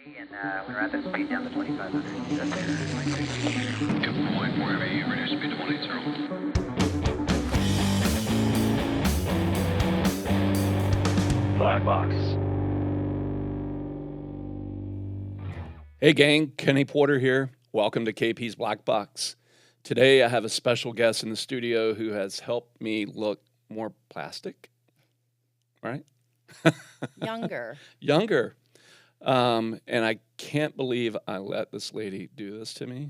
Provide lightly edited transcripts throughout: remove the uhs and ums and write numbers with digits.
And when rapid speed down to 2,500. Good point. Wherever you reduce speed to 180. Blackbox. Hey gang, Kenny Porter here. Welcome to KP's Blackbox. Today I have a special guest in the studio who has helped me look more plastic, right? Younger. Younger. And I can't believe I let this lady do this to me.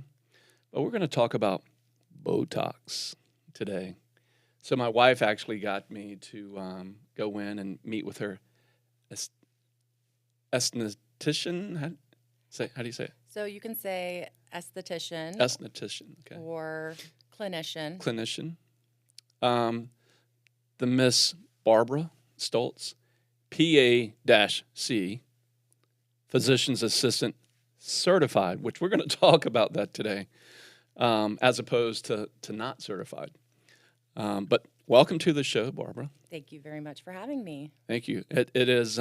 But we're going to talk about botox today. So my wife actually got me to go in and meet with her esthetician. How do you say it? So you can say esthetician Esthetician, okay. or clinician. Clinician. The Miss Barbra Stultz, PA-C, physician's assistant certified, which we're going to talk about that today, as opposed to not certified. But welcome to the show, Barbara. Thank you very much for having me. Thank you. It is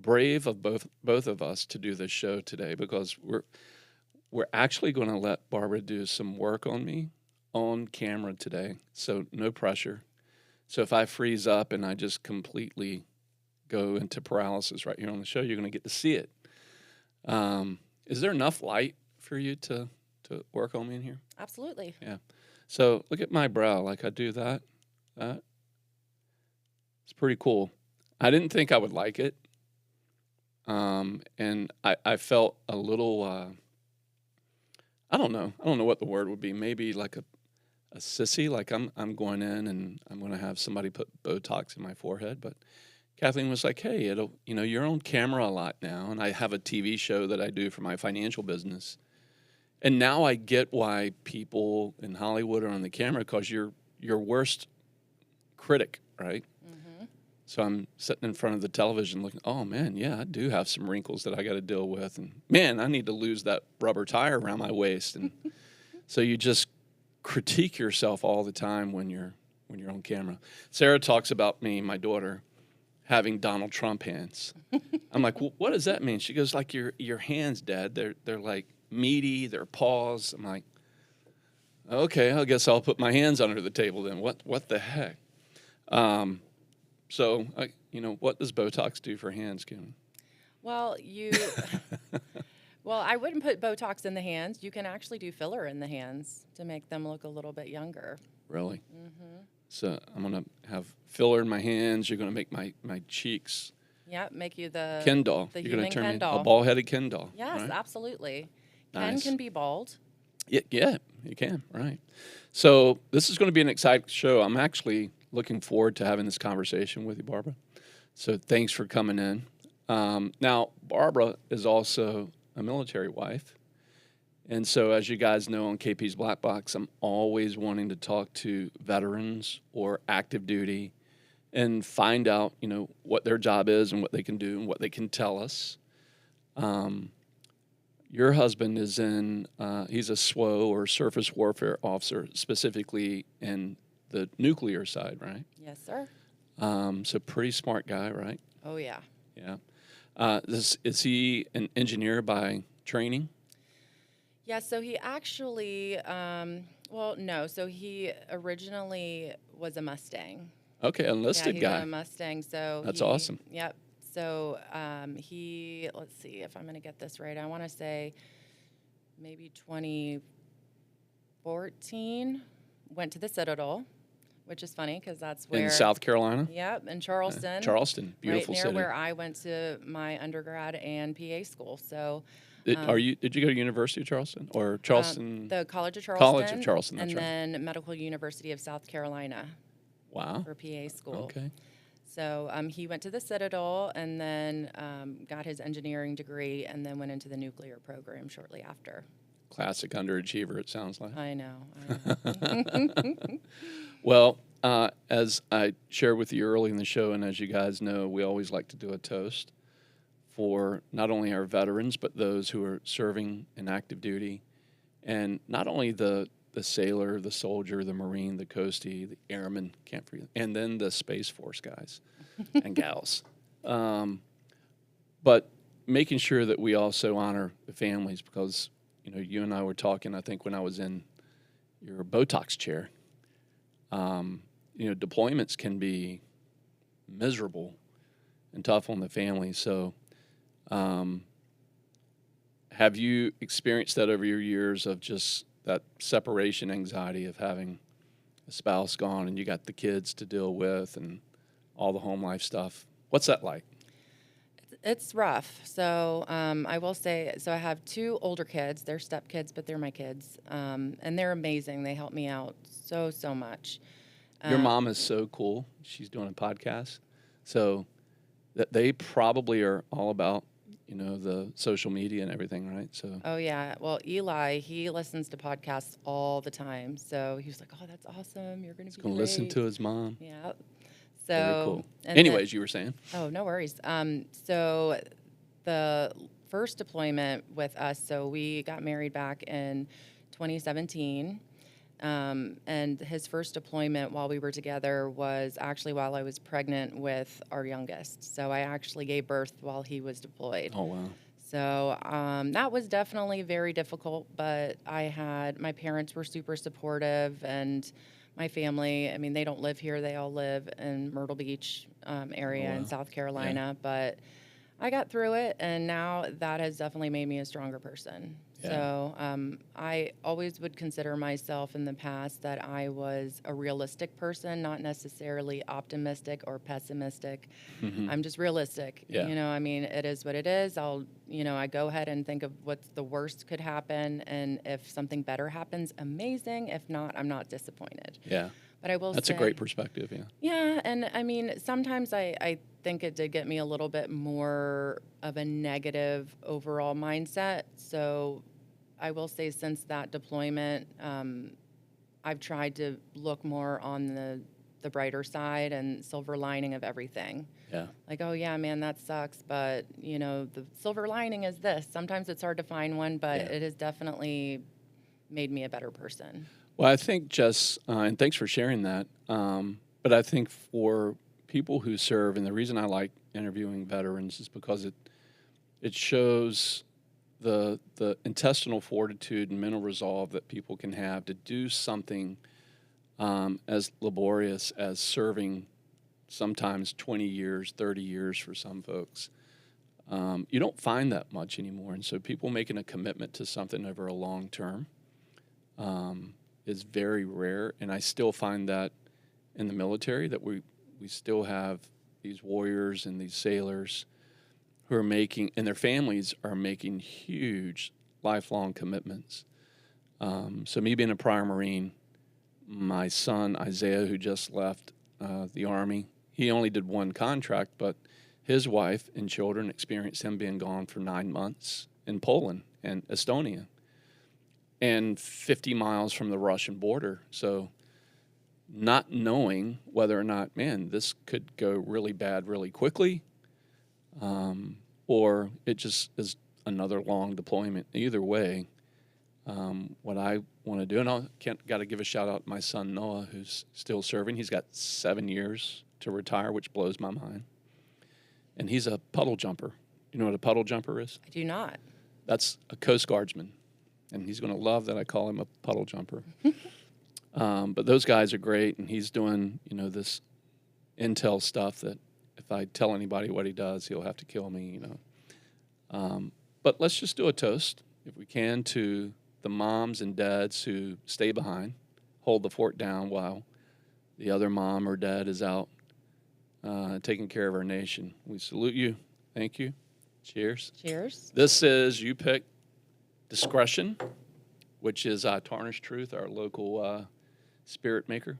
brave of both of us to do this show today because we're actually going to let Barbara do some work on me on camera today, so no pressure. So if I freeze up and I just completely go into paralysis right here on the show, you're going to get to see it. Is there enough light for you to work on me in here? Absolutely. Yeah. So look at my brow, like I do that. It's pretty cool. I didn't think I would like it. And I felt a little, I don't know what the word would be. Maybe like a sissy, like I'm going in and I'm going to have somebody put Botox in my forehead. But Kathleen was like, hey, you're on camera a lot now. And I have a TV show that I do for my financial business. And now I get why people in Hollywood are on the camera, because you're your worst critic, right? Mm-hmm. So I'm sitting in front of the television looking, oh, man, yeah, I do have some wrinkles that I got to deal with. And, man, I need to lose that rubber tire around my waist. And so you just critique yourself all the time when you're on camera. Sarah talks about me, my daughter, having Donald Trump hands. I'm like, well, what does that mean? She goes, like your hands, Dad, they're like meaty, they're paws. I'm like, okay, I guess I'll put my hands under the table then. What the heck? So, what does Botox do for hands, Kim? Well, well, I wouldn't put Botox in the hands. You can actually do filler in the hands to make them look a little bit younger. Really? Mm-hmm. So I'm going to have filler in my hands. You're going to make my cheeks Yep, make you the Ken doll. the You're going human to turn Ken me doll. a ball-headed Ken doll. Yes, right? absolutely. Nice. Ken can be bald. Yeah, you can. Right. So this is going to be an exciting show. I'm actually looking forward to having this conversation with you, Barbara. So thanks for coming in. Now, Barbara is also a military wife. And so as you guys know on KP's Black Box, I'm always wanting to talk to veterans or active duty and find out, what their job is and what they can do and what they can tell us. Your husband is he's a SWO or surface warfare officer, specifically in the nuclear side, right? Yes, sir. So pretty smart guy, right? Oh, yeah. Yeah. Is he an engineer by training? Yeah, so he actually, no. So he originally was a Mustang. Okay, enlisted Yeah, he's guy. a Mustang. So That's awesome. Yep. So let's see if I'm going to get this right. I want to say maybe 2014, went to the Citadel, which is funny because that's where. In South Carolina? Yep, in Charleston. Charleston, beautiful right near city. where I went to my undergrad and PA school. So. Did you go to University of Charleston or Charleston? The College of Charleston. College of Charleston, that's and right. then Medical University of South Carolina Wow. for PA school. Okay. So he went to the Citadel and then got his engineering degree and then went into the nuclear program shortly after. Classic underachiever, it sounds like. I know. Well, as I shared with you early in the show, and as you guys know, we always like to do a toast for not only our veterans, but those who are serving in active duty, and not only the sailor, the soldier, the Marine, the coastie, the airman, can't forget, and then the Space Force guys and gals. But making sure that we also honor the families, because, you and I were talking, I think, when I was in your botox chair. Deployments can be miserable and tough on the family. So, have you experienced that over your years of just that separation anxiety of having a spouse gone and you got the kids to deal with and all the home life stuff? What's that like? It's rough. So I will say, so I have 2 older kids. They're stepkids, but they're my kids. And they're amazing. They help me out so much. Your mom is so cool. She's doing a podcast. So that they probably are all about, the social media and everything, right? So. Oh, yeah. Well, Eli, he listens to podcasts all the time. So he was like, oh, that's awesome. You're going to be Going to listen to his mom. Yeah. So, very cool. and Anyways, you were saying? Oh, no worries. So the first deployment with us, so we got married back in 2017. And his first deployment while we were together was actually while I was pregnant with our youngest. So I actually gave birth while he was deployed. Oh, wow. So that was definitely very difficult, but my parents were super supportive, and my family, I mean, they don't live here. They all live in Myrtle Beach area in South Carolina, but I got through it, and now that has definitely made me a stronger person. Yeah. So I always would consider myself in the past that I was a realistic person, not necessarily optimistic or pessimistic. Mm-hmm. I'm just realistic. Yeah. I mean, it is what it is. I go ahead and think of what's the worst could happen, and if something better happens, amazing. If not, I'm not disappointed. Yeah. But I will That's say, a great perspective, yeah. Yeah, and I mean, sometimes I think it did get me a little bit more of a negative overall mindset. So I will say since that deployment, I've tried to look more on the brighter side and silver lining of everything. Yeah. Like, oh, yeah, man, that sucks, but, the silver lining is this. Sometimes it's hard to find one, but it has definitely made me a better person. Well, I think Jess, and thanks for sharing that, but I think for people who serve, and the reason I like interviewing veterans is because it shows the intestinal fortitude and mental resolve that people can have to do something as laborious as serving sometimes 20 years, 30 years for some folks. You don't find that much anymore, and so people making a commitment to something over a long term is very rare, and I still find that in the military that we still have these warriors and these sailors who are making, and their families are making huge lifelong commitments. So me being a prior Marine, my son Isaiah, who just left the Army, he only did one contract, but his wife and children experienced him being gone for 9 months in Poland and Estonia, and 50 miles from the Russian border. So not knowing whether or not, man, this could go really bad really quickly, or it just is another long deployment. Either way, what I want to do, and I got to give a shout out to my son Noah, who's still serving. He's got 7 years to retire, which blows my mind. And he's a puddle jumper. You know what a puddle jumper is? I do not. That's a Coast Guardsman. And he's going to love that I call him a puddle jumper. But those guys are great, and he's doing, this intel stuff that if I tell anybody what he does, he'll have to kill me, But let's just do a toast, if we can, to the moms and dads who stay behind, hold the fort down while the other mom or dad is out taking care of our nation. We salute you. Thank you. Cheers. Cheers. This is, you pick, Discretion, which is Tarnished Truth, our local spirit maker.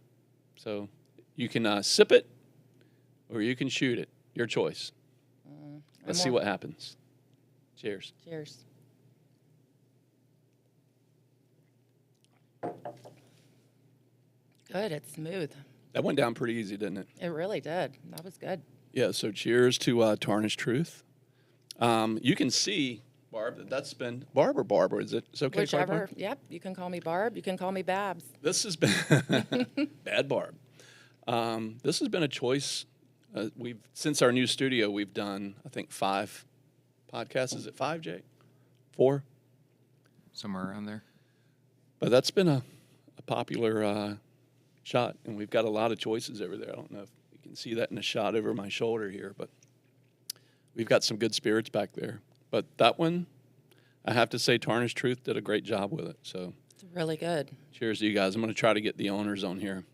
So you can sip it or you can shoot it. Your choice. Let's see what happens. Cheers. Cheers. Good. It's smooth. That went down pretty easy, didn't it? It really did. That was good. Yeah, so cheers to Tarnished Truth. You can see, Barb, that's been Barb or Barbra. Is it okay? Whichever. Yep. You can call me Barb. You can call me Babs. This has been bad Barb. This has been a choice. Since our new studio, we've done, I think, 5 podcasts. Is it 5, Jake? 4? Somewhere around there. But that's been a popular shot, and we've got a lot of choices over there. I don't know if you can see that in a shot over my shoulder here, but we've got some good spirits back there. But that one, I have to say, Tarnished Truth did a great job with it. So It's really good. cheers to you guys. I'm going to try to get the owners on here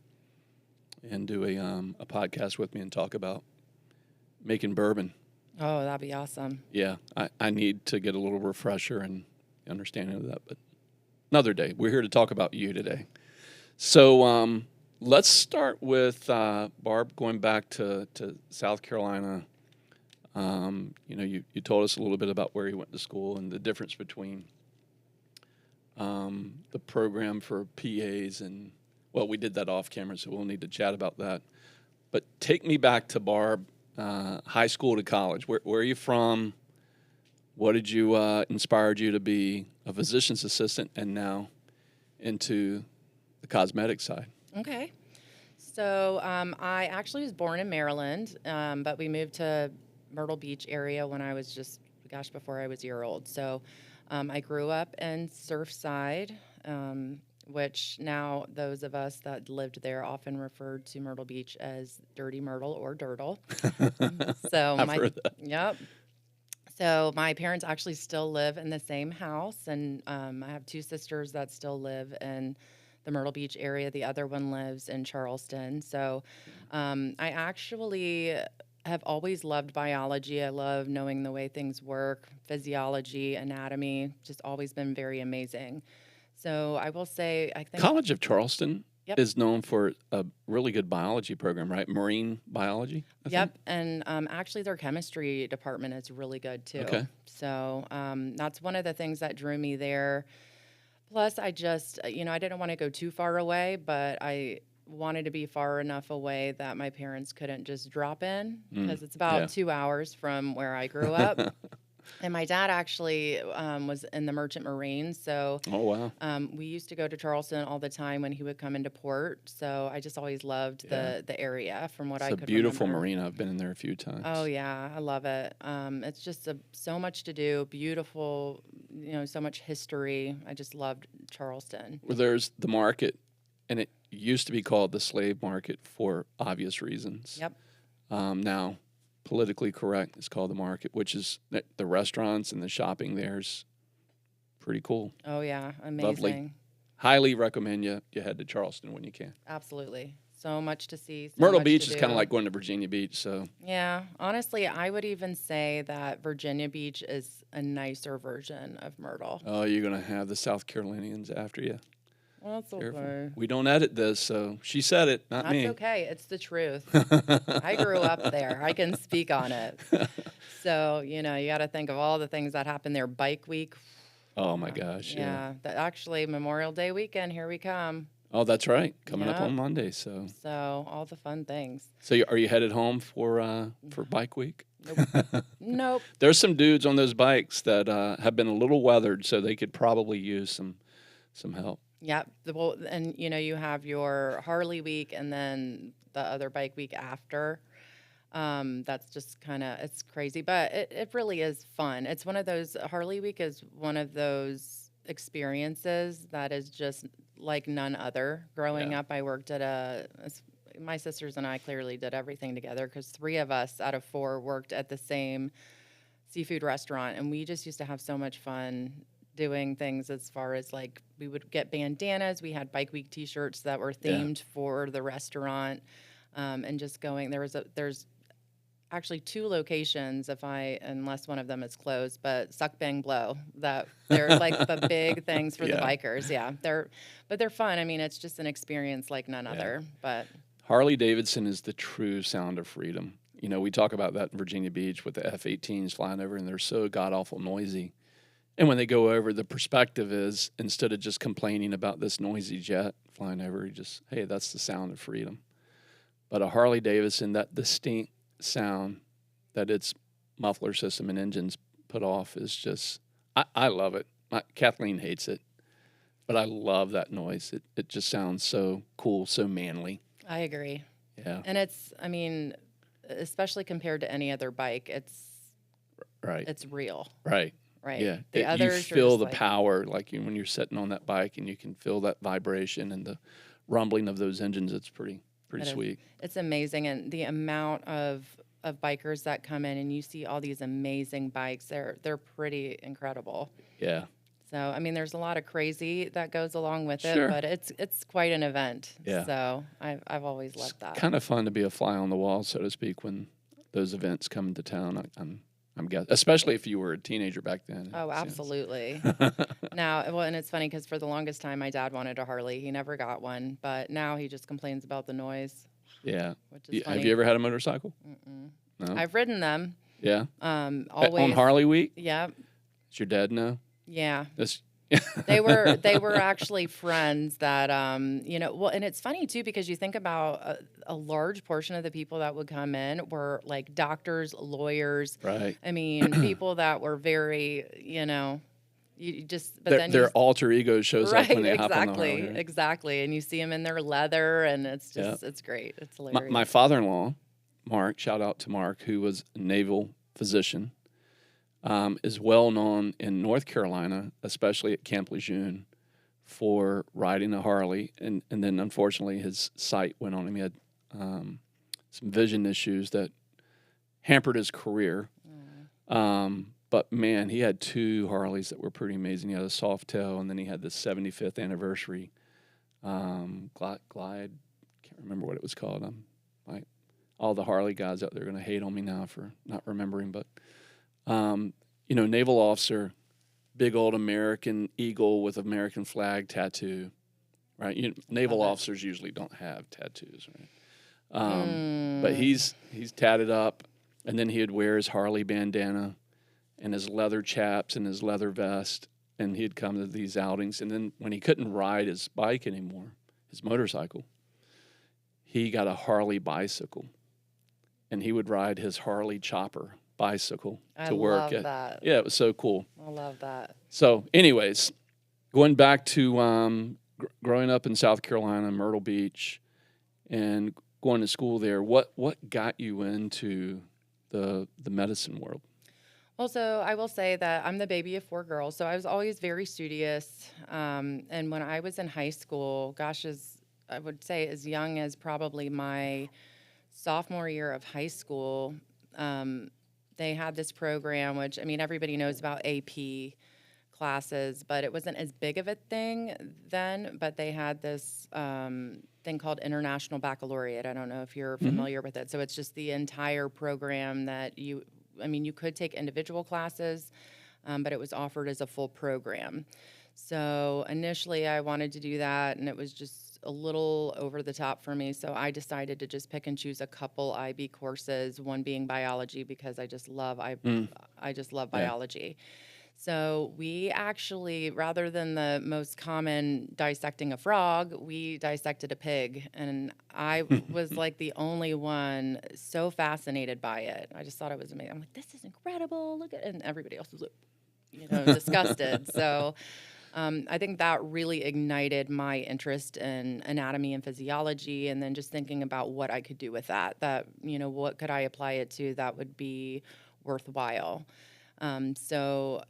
and do a podcast with me and talk about making bourbon. Oh, that'd be awesome. Yeah, I need to get a little refresher and understanding of that, but another day. We're here to talk about you today. So let's start with Barb, going back to South Carolina. You told us a little bit about where you went to school and the difference between the program for PAs and, well, we did that off camera, so we'll need to chat about that. But take me back to Barb, high school to college. Where are you from? What did you inspired you to be a physician's assistant and now into the cosmetic side? Okay. So I actually was born in Maryland, but we moved to Myrtle Beach area when I was just, before I was a year old. So I grew up in Surfside, which now those of us that lived there often referred to Myrtle Beach as Dirty Myrtle or Dirtle. So I've heard that. Yep. So my parents actually still live in the same house, and I have 2 sisters that still live in the Myrtle Beach area. The other one lives in Charleston. So I actually have always loved biology. I love knowing the way things work, physiology, anatomy, just always been very amazing. So I will say, I think College of Charleston Yep. is known for a really good biology program, right? Marine biology, I think? Yep, and actually their chemistry department is really good too. Okay. So that's one of the things that drew me there. Plus, I just, I didn't want to go too far away, but I wanted to be far enough away that my parents couldn't just drop in, because it's about yeah. 2 hours from where I grew up. And my dad actually was in the Merchant Marine, so Oh, wow. we used to go to Charleston all the time when he would come into port. So I just always loved Yeah. the area from what I It's a could beautiful remember. marina. I've been in there a few times. Oh yeah, I love it. It's just so much to do. Beautiful, so much history. I just loved Charleston. Well, there's the market, and it used to be called the slave market for obvious reasons. Yep. Now, politically correct, it's called the market, which is the restaurants and the shopping there's pretty cool. Oh yeah, amazing. Lovely. Highly recommend you head to Charleston when you can. Absolutely. So much to see. So Myrtle much Beach to is do. kind of like going to Virginia Beach, so Yeah, honestly, I would even say that Virginia Beach is a nicer version of Myrtle. you're going to have the South Carolinians after you. Well, that's Careful. okay. We don't edit this, so she said it, not That's me. okay. It's the truth. I grew up there. I can speak on it. So, you got to think of all the things that happened there. Bike week. Oh my gosh, yeah. Actually, Memorial Day weekend, here we come. Oh, that's right. Coming up Yep. on Monday, so So, all the fun things. are you headed home for bike week? Nope. There's some dudes on those bikes that have been a little weathered, so they could probably use some help. Yep. Well, and you have your Harley week and then the other bike week after. That's just it's crazy, but it really is fun. It's one of those, Harley week is one of those experiences that is just like none other. Growing Yeah. up, I worked at my sisters and I clearly did everything together because 3 of us out of 4 worked at the same seafood restaurant, and we just used to have so much fun doing things as far as like we would get bandanas. We had bike week T-shirts that were themed for the restaurant, and just going. There's actually 2 locations, unless one of them is closed, but Suck Bang Blow, that they're like the big things for the Yeah. bikers. Yeah, they're fun. I mean, it's just an experience like none other. But Harley Davidson is the true sound of freedom. We talk about that in Virginia Beach with the F-18s flying over, and they're so god-awful noisy. And when they go over, the perspective is, instead of just complaining about this noisy jet flying over, you just, hey, that's the sound of freedom. But a Harley Davidson, that distinct sound that its muffler system and engines put off is just, I love it. Kathleen hates it, but I love that noise. It just sounds so cool, so manly. I agree. Yeah. And especially compared to any other bike, Right. it's real, Right. right? Yeah. The You others are feel just the like, power, like when you're sitting on that bike and you can feel that vibration and the rumbling of those engines. It's pretty It is. sweet. It's amazing, and the amount of bikers that come in, and you see all these amazing bikes. They're pretty incredible. Yeah. So I mean, there's a lot of crazy that goes along with Sure. it, but it's quite an event. Yeah. So I've always It's loved that. kind of fun to be a fly on the wall, so to speak, when those events come into town. I'm guessing, especially if you were a teenager back then. Oh, absolutely. Now, well, and it's funny because for the longest time, my dad wanted a Harley. He never got one, but now he just complains about the noise, Yeah. which is funny. Have you ever had a motorcycle? No. I've ridden them. Yeah. Always On Harley Week? Yeah, Does your dad know? yeah. That's They were actually friends that well, and it's funny too because you think about a large portion of the people that would come in were like doctors, lawyers. right. I mean, people that were very, you just but then Their you, alter ego shows up right, when they hop on the exactly, Harley. Right? exactly, and you see them in their leather, and it's Yeah. just it's great, it's hilarious. My father-in-law, Mark, shout out to Mark, who was a naval physician, is well known in North Carolina, especially at Camp Lejeune, for riding a Harley. And then, unfortunately, his sight went on him. He had some vision issues that hampered his career. But, man, he had 2 Harleys that were pretty amazing. He had a Softail, and then he had the 75th anniversary Glide. Can't remember what it was called. All the Harley guys out there are going to hate on me now for not remembering. But, naval officer, big old American eagle with American flag tattoo, right? Naval officers usually don't have tattoos, right? But he's tatted up, and then he'd wear his Harley bandana and his leather chaps and his leather vest, and he'd come to these outings. And then when he couldn't ride his bike anymore, his motorcycle, he got a Harley bicycle, and he would ride his Harley chopper bicycle to work. I love that. Yeah, it was so cool. I love that. So, anyways, going back to growing up in South Carolina, Myrtle Beach, and going to school there, what got you into the medicine world? Well, so I will say that I'm the baby of 4 girls, so I was always very studious. And when I was in high school, gosh, I would say as young as probably my sophomore year of high school, they had this program, which, I mean, everybody knows about AP classes, but it wasn't as big of a thing then, but they had this thing called International Baccalaureate. I don't know if you're familiar with it. So it's just the entire program that you could take individual classes, but it was offered as a full program. So initially I wanted to do that, and it was just a little over the top for me. So I decided to just pick and choose a couple IB courses, one being biology, because I just love biology. So we actually, rather than the most common dissecting a frog, we dissected a pig. And I was like the only one so fascinated by it. I just thought it was amazing. I'm like, this is incredible. Look at it. And everybody else was, disgusted. So I think that really ignited my interest in anatomy and physiology, and then just thinking about what I could do with that, what could I apply it to that would be worthwhile. So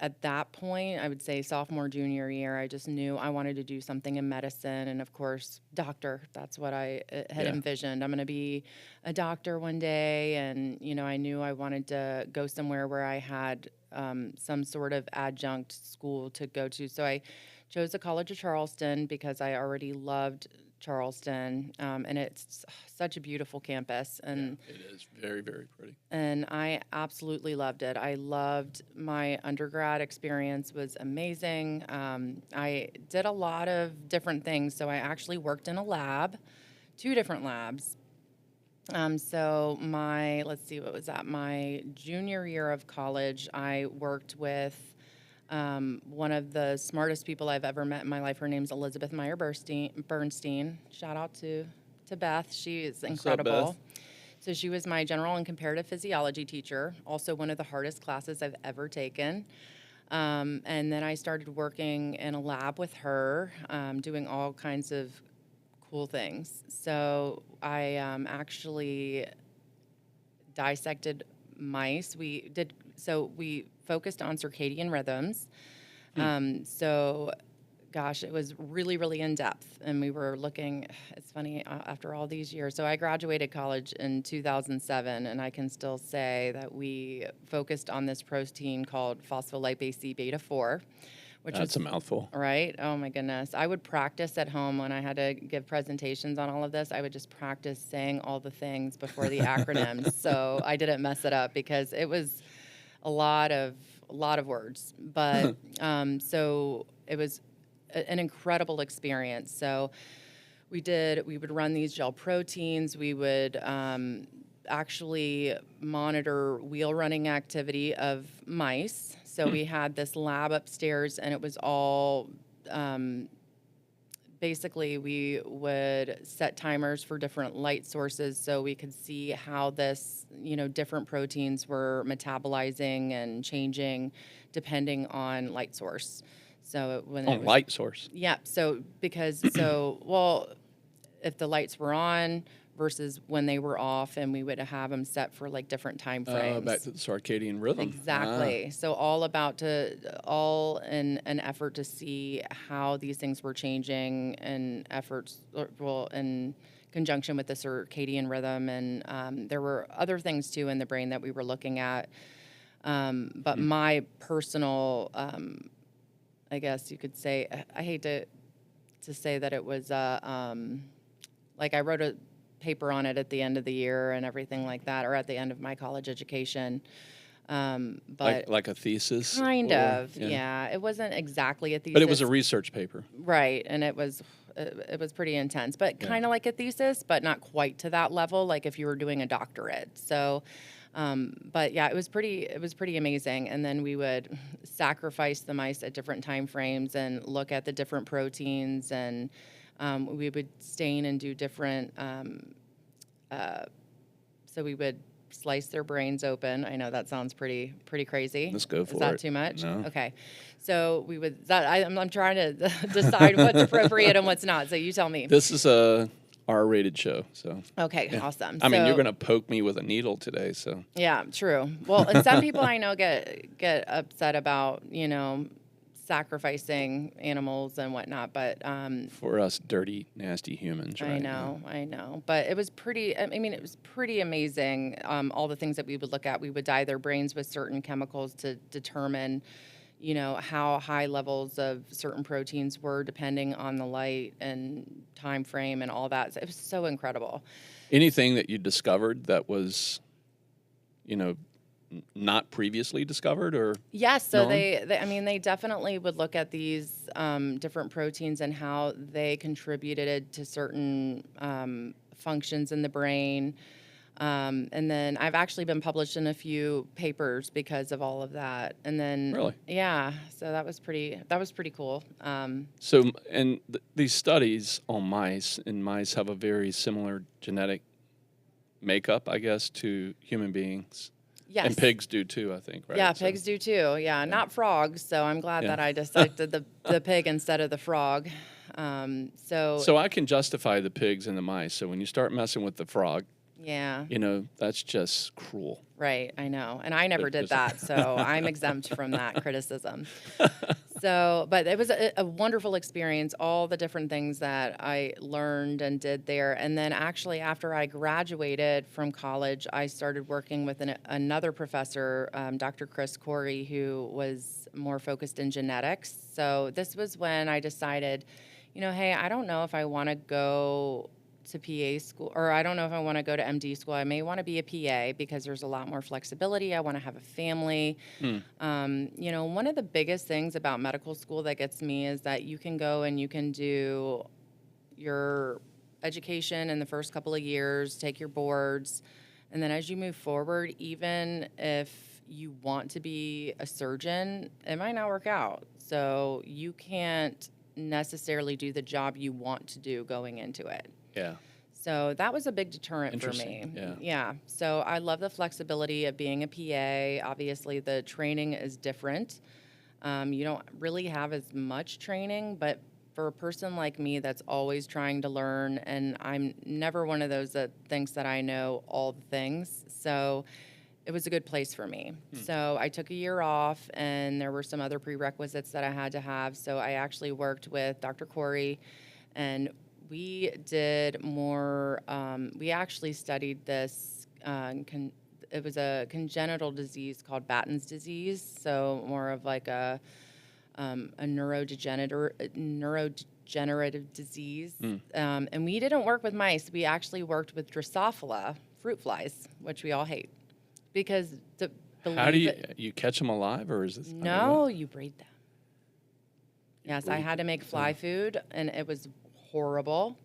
at that point, I would say sophomore, junior year, I just knew I wanted to do something in medicine. And of course, doctor, that's what I had envisioned. I'm going to be a doctor one day. And, I knew I wanted to go somewhere where I had some sort of adjunct school to go to. So I chose the College of Charleston because I already loved Charleston, and it's such a beautiful campus. And it is very, very pretty. And I absolutely loved it. I loved my undergrad experience, was amazing. I did a lot of different things. So I actually worked in a lab, 2 different labs. So my junior year of college, I worked with one of the smartest people I've ever met in my life. Her name's Elizabeth Meyer Bernstein. Shout out to Beth. She is incredible. What's up, Beth? So she was my general and comparative physiology teacher, also one of the hardest classes I've ever taken. And then I started working in a lab with her, doing all kinds of cool things. So I actually dissected mice. We did so we focused on circadian rhythms. So, gosh, it was really, really in depth. And we were looking, it's funny, after all these years. So I graduated college in 2007, and I can still say that we focused on this protein called phospholipase C beta 4. Which That's a mouthful. Right? Oh, my goodness. I would practice at home when I had to give presentations on all of this. I would just practice saying all the things before the acronyms so I didn't mess it up because it was a lot of words. But so it was an incredible experience. So we would run these gel proteins. We would actually monitor wheel running activity of mice. So we had this lab upstairs, and it was all basically we would set timers for different light sources so we could see how this, different proteins were metabolizing and changing depending on light source. So when it was, light source. Yeah. So if the lights were on versus when they were off, and we would have them set for like different time frames. Back to the circadian rhythm. Exactly. So all in an effort to see how these things were changing and in conjunction with the circadian rhythm. And there were other things too in the brain that we were looking at. But my personal, I guess you could say, I hate to say that it was, like I wrote a paper on it at the end of the year and everything like that, or at the end of my college education. But like a thesis? Kind of, yeah. It wasn't exactly a thesis. But it was a research paper. Right, and it was pretty intense, but kind of like a thesis, but not quite to that level, like if you were doing a doctorate. So, but yeah, it was pretty amazing. And then we would sacrifice the mice at different time frames and look at the different proteins, and we would stain and do different, so we would slice their brains open. I know that sounds pretty crazy. Let's go for it. Is that too much? No. Okay. So we would, I'm trying to decide what's appropriate and what's not. So you tell me. This is a R-rated show, so. Okay, awesome. I mean, you're going to poke me with a needle today, so. Yeah, true. Well, and some people I know get upset about, sacrificing animals and whatnot, but for us dirty, nasty humans, right? I know. But it was pretty amazing, all the things that we would look at. We would dye their brains with certain chemicals to determine, how high levels of certain proteins were depending on the light and time frame and all that. So it was so incredible. Anything that you discovered that was, not previously discovered, or? Yes, so known? they definitely would look at these different proteins and how they contributed to certain functions in the brain. And then I've actually been published in a few papers because of all of that. And then, Really? Yeah, so that was pretty cool. These studies on mice have a very similar genetic makeup, I guess, to human beings. Yes. And pigs do too, I think, right? Yeah, pigs do too. Yeah, not frogs. So I'm glad that I selected the pig instead of the frog. So I can justify the pigs and the mice. So when you start messing with the frog, yeah, that's just cruel. Right, I know. And I never did that, so I'm exempt from that criticism. So, but it was a wonderful experience, all the different things that I learned and did there. And then actually after I graduated from college, I started working with another professor, Dr. Chris Corey, who was more focused in genetics. So this was when I decided, hey, I don't know if I want to go to PA school, or I don't know if I want to go to MD school. I may want to be a PA because there's a lot more flexibility. I want to have a family. One of the biggest things about medical school that gets me is that you can go and you can do your education in the first couple of years, take your boards, and then as you move forward, even if you want to be a surgeon, it might not work out. So you can't necessarily do the job you want to do going into it. Yeah. So that was a big deterrent for me. Yeah. So I love the flexibility of being a PA. Obviously, the training is different. You don't really have as much training, but for a person like me that's always trying to learn, and I'm never one of those that thinks that I know all the things. So it was a good place for me. So I took a year off, and there were some other prerequisites that I had to have. So I actually worked with Dr. Corey, and we did more. We actually studied this. It was a congenital disease called Batten's disease. So more of like a neurodegenerative disease. And we didn't work with mice. We actually worked with Drosophila fruit flies, which we all hate. Because How do you catch them alive, or is this? No, you breed them. Yes, I breed had to them. make fly food, and it was horrible.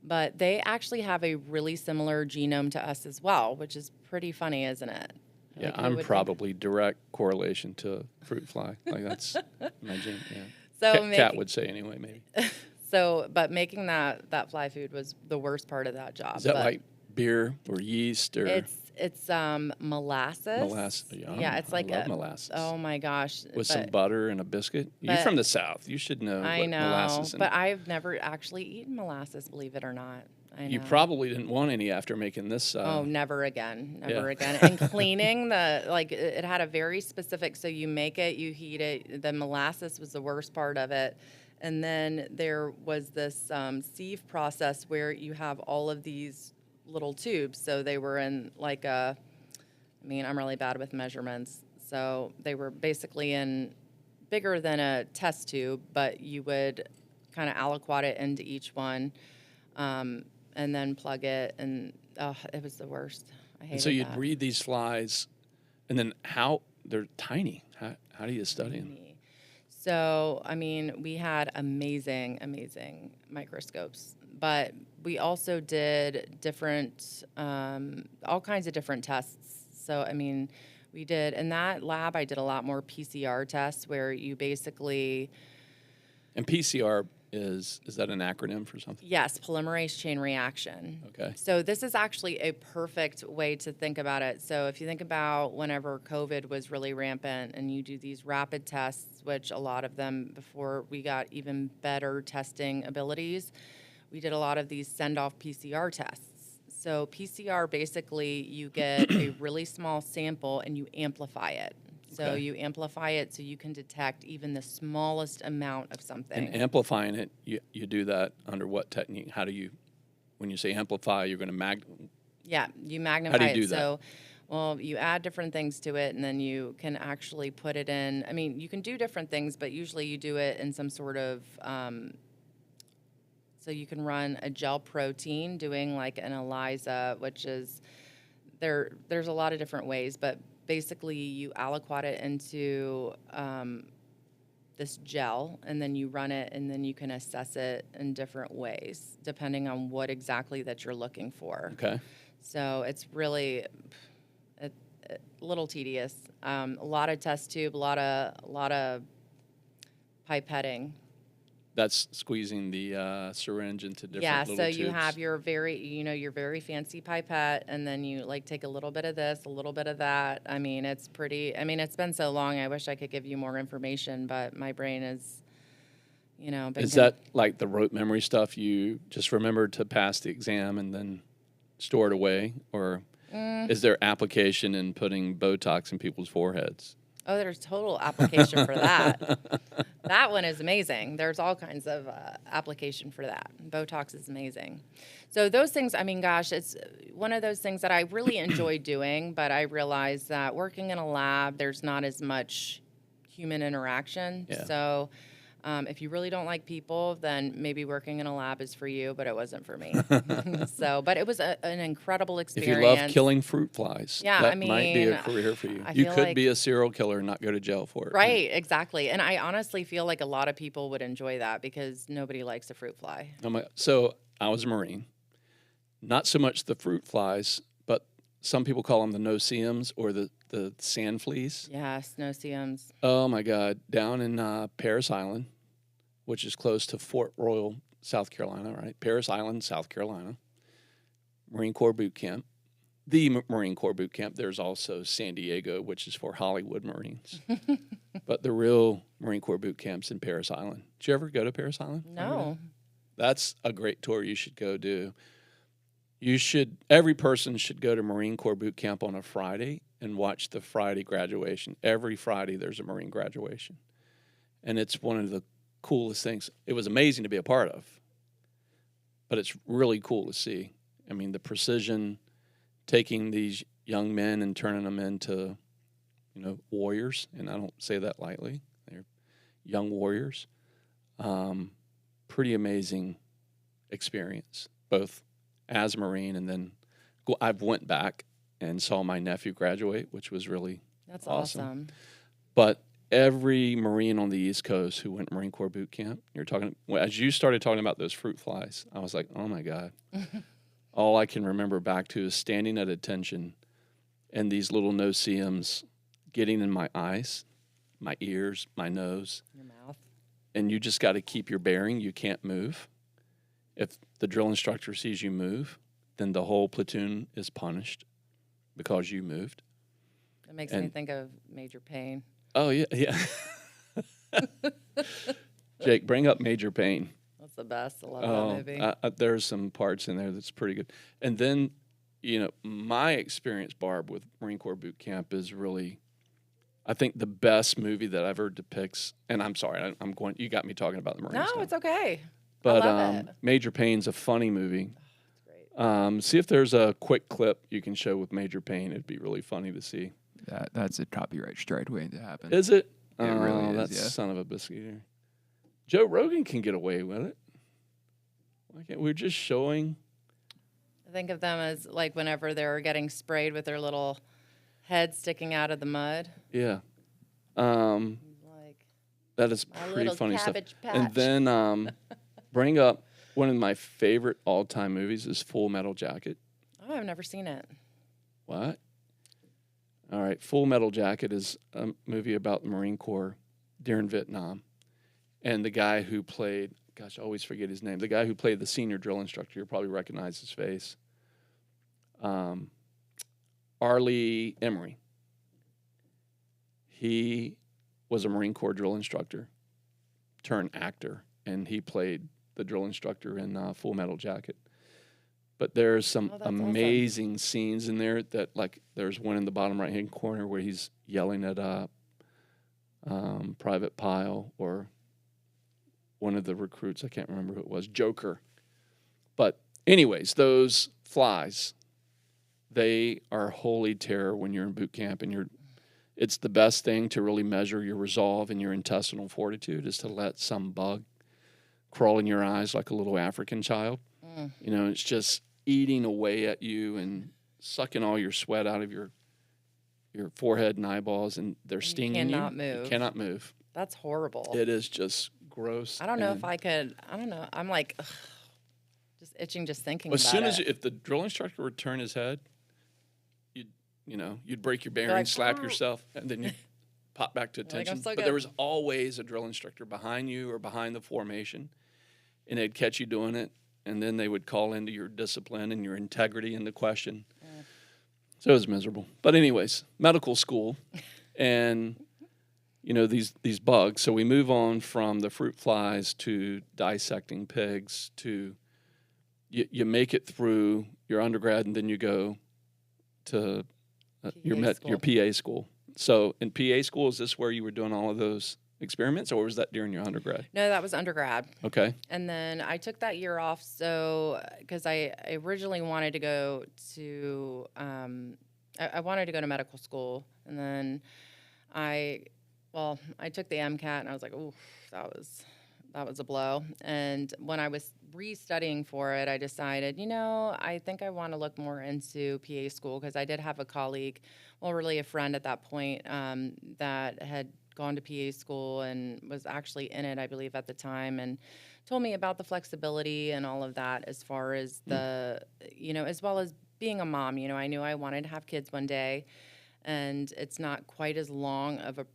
But they actually have a really similar genome to us as well, which is pretty funny, isn't it? Yeah, Like, who I'm would- probably direct correlation to fruit fly. Like that's my gene. Yeah. So Cat making- would say anyway, maybe. But making that fly food was the worst part of that job. Is that But like beer or yeast or it's molasses. molasses? Yeah, it's like I love molasses. Oh my gosh! With some but- butter and a biscuit. You're but- from the South. You should know I what know, molasses. but I've never actually eaten molasses, believe it or not. I know. You probably didn't want any after making this. Oh, never again, never yeah. again. And cleaning it had a very specific. So you make it, you heat it. The molasses was the worst part of it, and then there was this sieve process where you have all of these little tubes. So they were in like a. I mean, I'm really bad with measurements, so they were basically in bigger than a test tube, but you would kind of aliquot it into each one. And then plug it, and it was the worst. I hated And so you'd that. breed these flies, and then they're tiny. How do you study them? So, I mean, we had amazing microscopes, but we also did different, all kinds of different tests. So, I mean, we did, in that lab, I did a lot more PCR tests where you basically. And PCR is that an acronym for something? Yes, polymerase chain reaction. Okay. So this is actually a perfect way to think about it. So if you think about whenever COVID was really rampant and you do these rapid tests, which a lot of them before we got even better testing abilities, we did a lot of these send-off PCR tests. So PCR, basically you get a really small sample and you amplify it. So Okay. you amplify it so you can detect even the smallest amount of something. And amplifying it, you do that under what technique? How do you, when you say amplify, you're going to Yeah, you magnify do you it. do that? So, well, you add different things to it, and then you can actually put it in. I mean, you can do different things, but usually you do it in some sort of. So you can run a gel protein, doing like an ELISA, which is there's a lot of different ways, but basically you aliquot it into this gel, and then you run it, and then you can assess it in different ways depending on what exactly that you're looking for. Okay. So it's really a little tedious. A lot of test tube, a lot of pipetting. That's squeezing the syringe into different Yeah, little so tubes. you have your very fancy pipette, and then you like take a little bit of this, a little bit of that. I mean, it's been so long. I wish I could give you more information, but my brain is, been Is that like the rote memory stuff? You just remember to pass the exam and then store it away? Or is there application in putting Botox in people's foreheads? Oh, there's total application for that. That one is amazing. There's all kinds of application for that. Botox is amazing. So those things, I mean, gosh, it's one of those things that I really enjoy doing, but I realize that working in a lab, there's not as much human interaction. Yeah. So if you really don't like people, then maybe working in a lab is for you, but it wasn't for me. But it was an incredible If experience. you love killing fruit flies, Yeah, that I might be a mean, career for you. I You feel could like- be a serial killer and not go to jail for it. Right, exactly. And I honestly feel like a lot of people would enjoy that because nobody likes a fruit fly. So I was a Marine. Not so much the fruit flies, but some people call them the no-see-ums or the sand fleas. Yes, no-see-ums. Oh, my God. Down in Paris Island, which is close to Fort Royal, South Carolina, right? Paris Island, South Carolina. Marine Corps boot camp. The Marine Corps boot camp. There's also San Diego, which is for Hollywood Marines. But the real Marine Corps boot camp's in Paris Island. Did you ever go to Paris Island? No. That's a great tour you should go do. Every person should go to Marine Corps boot camp on a Friday and watch the Friday graduation. Every Friday there's a Marine graduation. And it's one of the coolest things. It was amazing to be a part of, but it's really cool to see. I mean, the precision, taking these young men and turning them into, warriors, and I don't say that lightly. They're young warriors. Pretty amazing experience, both as a Marine and then I've went back and saw my nephew graduate, which was really That's awesome. But every Marine on the East Coast who went Marine Corps boot camp, as you started talking about those fruit flies, I was like, oh my God. All I can remember back to is standing at attention and these little no-see-ums getting in my eyes, my ears, my nose. Your mouth. And you just got to keep your bearing. You can't move. If the drill instructor sees you move, then the whole platoon is punished because you moved. It makes me think of Major Payne. Oh, yeah. Jake, bring up Major Payne. That's the best. I love that movie. There's some parts in there that's pretty good. And then, my experience, Barb, with Marine Corps boot camp is really, I think, the best movie that ever depicts. And I'm sorry, you got me talking about the Marines. No, now. it's okay. But I love it. Major Payne's a funny movie. It's great. See if there's a quick clip you can show with Major Payne. It'd be really funny to see. That's a copyright strike waiting to happen. Is it? It really is, That's yeah. son of a biscuit. Joe Rogan can get away with it. Why can't we're just showing? I think of them as like whenever they're getting sprayed with their little head sticking out of the mud. Yeah. Like That is my pretty little funny stuff. cabbage And patch. then bring up one of my favorite all-time movies is Full Metal Jacket. Oh, I've never seen it. What? All right. Full Metal Jacket is a movie about the Marine Corps during Vietnam. And the guy who played, gosh, I always forget his name. The guy who played the senior drill instructor, you'll probably recognize his face. Arlie Emery. He was a Marine Corps drill instructor turned actor, and he played the drill instructor in Full Metal Jacket. But there's some amazing scenes in there that, like, there's one in the bottom right-hand corner where he's yelling at Private Pyle or one of the recruits. I can't remember who it was, Joker. But anyways, those flies, they are holy terror when you're in boot camp, and it's the best thing to really measure your resolve and your intestinal fortitude is to let some bug crawl in your eyes like a little African child. It's just eating away at you and sucking all your sweat out of your forehead and eyeballs, and they're stinging you. You cannot move. That's horrible. It is just gross. I don't know if I could. I don't know. I'm like, ugh, just itching just thinking as about soon it. as if the drill instructor would turn his head, you'd break your bearing, like, slap yourself, and then you pop back to Like, attention. I'm so But good. there was always a drill instructor behind you or behind the formation, and they'd catch you doing it, and then they would call into your discipline and your integrity into question. So it was miserable. But anyways, medical school, and these bugs. So we move on from the fruit flies to dissecting pigs to you make it through your undergrad, and then you go to your PA school. So in PA school, is this where you were doing all of those experiments, or was that during your undergrad? No, that was undergrad. Okay. And then I took that year off because I originally wanted to go to I wanted to go to medical school, and then I took the MCAT, and I was like, ooh, that was a blow. And when I was restudying for it, I decided, I think I want to look more into PA school, because I did have a colleague, really a friend at that point, that had gone to PA school and was actually in it, I believe, at the time, and told me about the flexibility and all of that as far as as well as being a mom. I knew I wanted to have kids one day, and it's not quite as long of a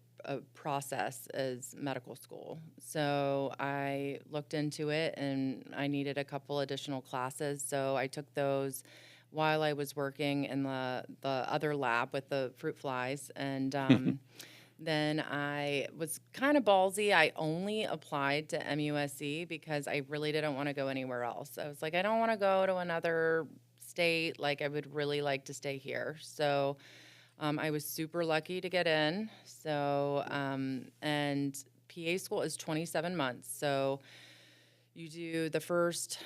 process as medical school. So I looked into it, and I needed a couple additional classes. So I took those while I was working in the other lab with the fruit flies. And then I was kind of ballsy. I only applied to MUSC because I really didn't want to go anywhere else. I was like, I don't want to go to another state. Like, I would really like to stay here. So I was super lucky to get in. So, and PA school is 27 months. So you do the first,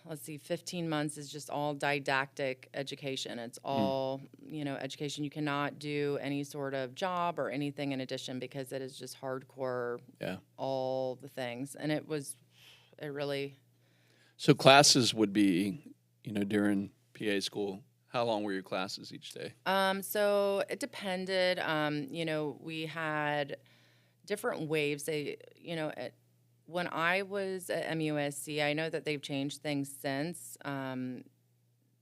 let's see, 15 months is just all didactic education. It's all, education. You cannot do any sort of job or anything in addition because it is just hardcore, all the things. And it really. So classes would be, during PA school. How long were your classes each day? So it depended. We had different waves. When I was at MUSC, I know that they've changed things since.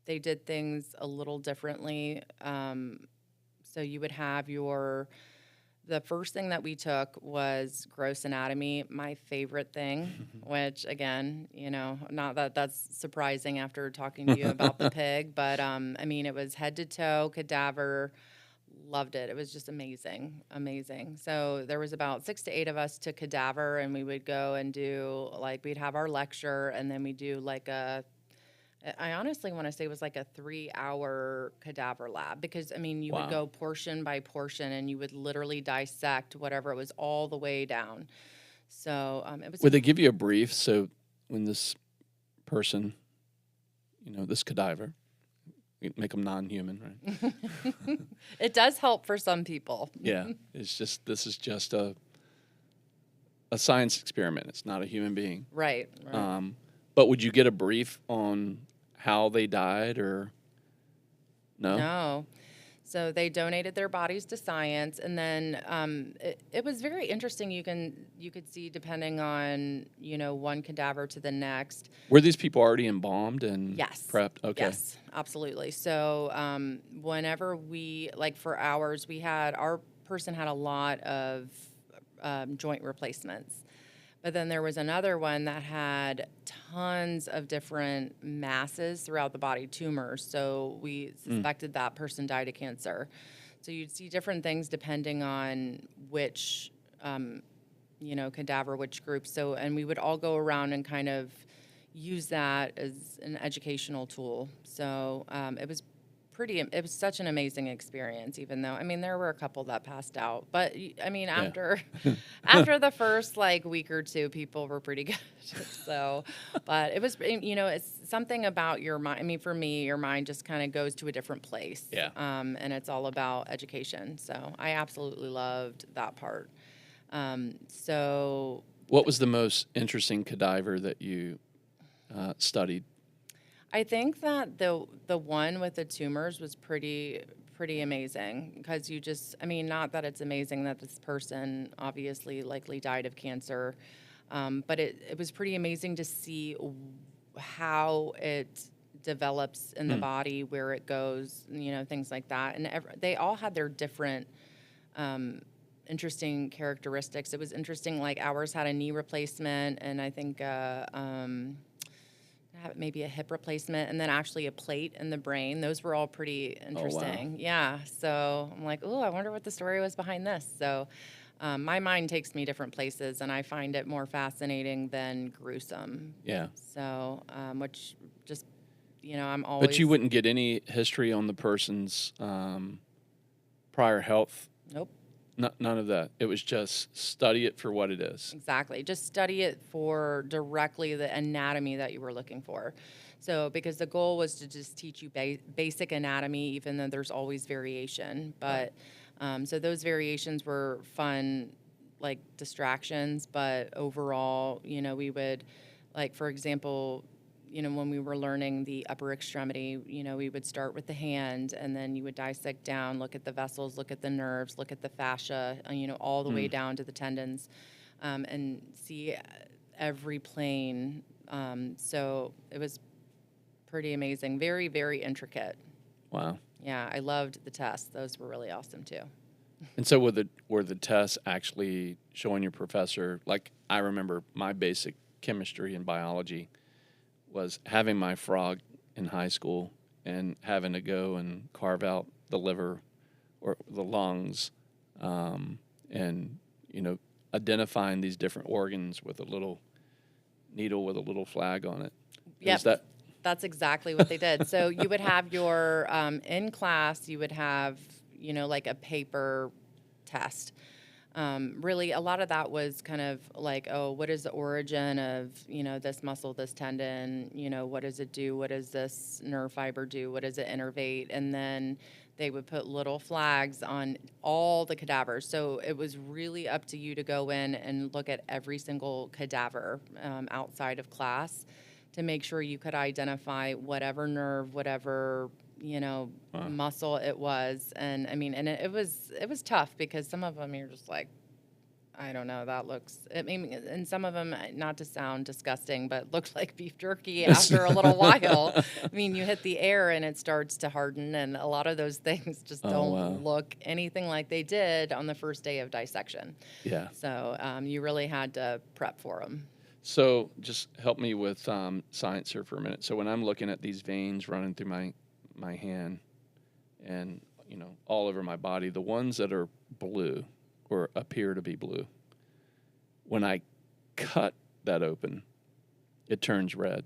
They did things a little differently. So you would have the first thing that we took was gross anatomy, my favorite thing, which again, not that that's surprising after talking to you about the pig, but it was head to toe, cadaver. Loved it. It was just amazing, amazing. So there was about 6 to 8 of us to cadaver, and we would go and do we'd have our lecture, and then we do I honestly want to say it was like a 3-hour cadaver lab because, you would go portion by portion and you would literally dissect whatever it was all the way down. So it was. Would they give you a brief? So when this person, this cadaver, you make them non-human, right? It does help for some people. Yeah. This is just a science experiment. It's not a human being. Right. But would you get a brief on how they died or no? No. So they donated their bodies to science, and then it was very interesting. You could see depending on one cadaver to the next. Were these people already embalmed and prepped? Okay. Yes, absolutely. So whenever for ours, our person had a lot of joint replacements. But then there was another one that had tons of different masses throughout the body, tumors. So we suspected that person died of cancer. So you'd see different things depending on which, cadaver, which group. So, and we would all go around and kind of use that as an educational tool. So it was such an amazing experience, even though, there were a couple that passed out. But, after the first, week or two, people were pretty good. So, but it was, it's something about your mind. For me, your mind just kind of goes to a different place. Yeah. And it's all about education. So I absolutely loved that part. What was the most interesting cadaver that you studied? I think that the one with the tumors was pretty amazing because you just, not that it's amazing that this person obviously likely died of cancer, but it was pretty amazing to see how it develops in the body, where it goes, things like that. And they all had their different interesting characteristics. It was interesting, ours had a knee replacement, and I think maybe a hip replacement, and then actually a plate in the brain. Those were all pretty interesting. Oh, wow. Yeah. So I'm like, I wonder what the story was behind this. So my mind takes me different places, and I find it more fascinating than gruesome. Yeah. So, which just, I'm always. But you wouldn't get any history on the person's prior health? Nope. None of that. It was just study it for what it is. Exactly. Just study it for directly the anatomy that you were looking for. So, because the goal was to just teach you basic anatomy, even though there's always variation. But, so those variations were fun, distractions. But overall, we would, for example, when we were learning the upper extremity, we would start with the hand, and then you would dissect down, look at the vessels, look at the nerves, look at the fascia, all the way down to the tendons, and see every plane. So it was pretty amazing. Very, very intricate. Wow. Yeah, I loved the tests. Those were really awesome too. And so were the tests actually showing your professor, I remember my basic chemistry and biology was having my frog in high school and having to go and carve out the liver or the lungs, and identifying these different organs with a little needle with a little flag on it. Yep. That's exactly what they did. So you would have your in class, you would have like a paper test. Really, a lot of that was kind of like, oh, what is the origin of, this muscle, this tendon, what does it do? What does this nerve fiber do? What does it innervate? And then they would put little flags on all the cadavers. So it was really up to you to go in and look at every single cadaver outside of class to make sure you could identify whatever nerve, whatever muscle it was. And I mean, and it was tough because some of them you're just like, I don't know, that looks, I mean, and some of them, not to sound disgusting, but looked like beef jerky after a little while. I mean, you hit the air and it starts to harden, and a lot of those things just don't look anything like they did on the first day of dissection. Yeah. So you really had to prep for them. So just help me with science here for a minute. So when I'm looking at these veins running through my hand and, all over my body, the ones that are blue or appear to be blue, when I cut that open, it turns red,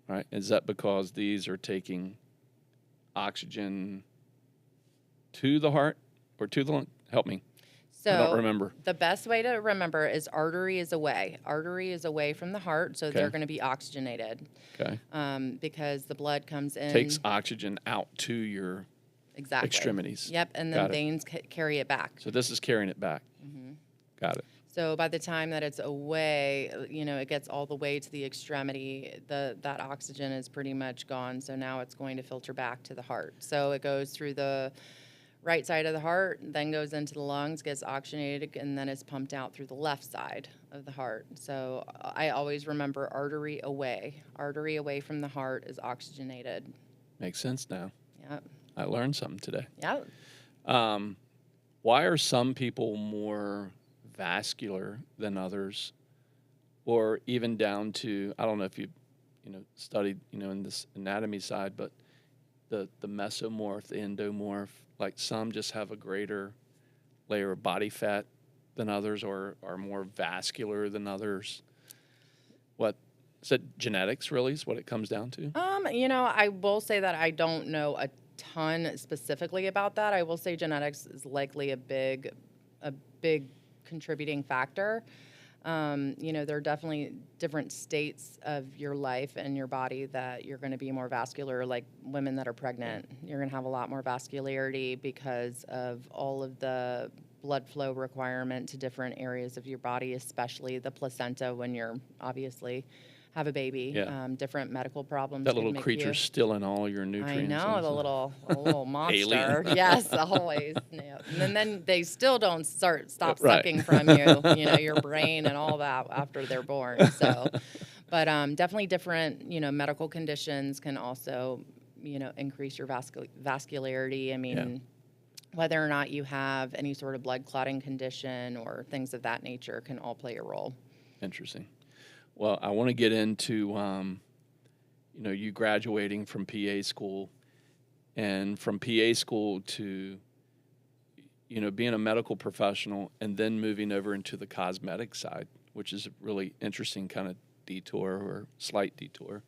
right? Is that because these are taking oxygen to the heart or to the lung? Help me. So I don't remember. The best way to remember is artery is away. Artery is away from the heart, so they're going to be oxygenated. Okay. Because the blood comes in. Takes oxygen out to your extremities. Yep, and then veins carry it back. So this is carrying it back. Mm-hmm. Got it. So by the time that it's away, it gets all the way to the extremity, that oxygen is pretty much gone. So now it's going to filter back to the heart. So it goes through the right side of the heart, then goes into the lungs, gets oxygenated, and then is pumped out through the left side of the heart. So I always remember artery away. Artery away from the heart is oxygenated. Makes sense now. Yep. I learned something today. Yep. Why are some people more vascular than others, or even down to, I don't know if you studied in this anatomy side, but the mesomorph, the endomorph, like some just have a greater layer of body fat than others, or are more vascular than others? What is it? Genetics really is what it comes down to? I will say that I don't know a ton specifically about that. I will say genetics is likely a big contributing factor. There are definitely different states of your life and your body that you're going to be more vascular, like women that are pregnant. You're going to have a lot more vascularity because of all of the blood flow requirement to different areas of your body, especially the placenta when you're obviously have a baby. Yeah. Different medical problems. That could little make creature's stealing all your nutrients. I know, a little monster. Alien. Yes, always. Yeah. And then they still don't stop Right. sucking from you, your brain and all that after they're born. So, but definitely different, medical conditions can also, increase your vascularity. I mean, whether or not you have any sort of blood clotting condition or things of that nature can all play a role. Interesting. Well, I want to get into, you graduating from PA school, and from PA school to, being a medical professional, and then moving over into the cosmetic side, which is a really interesting kind of detour or slight detour.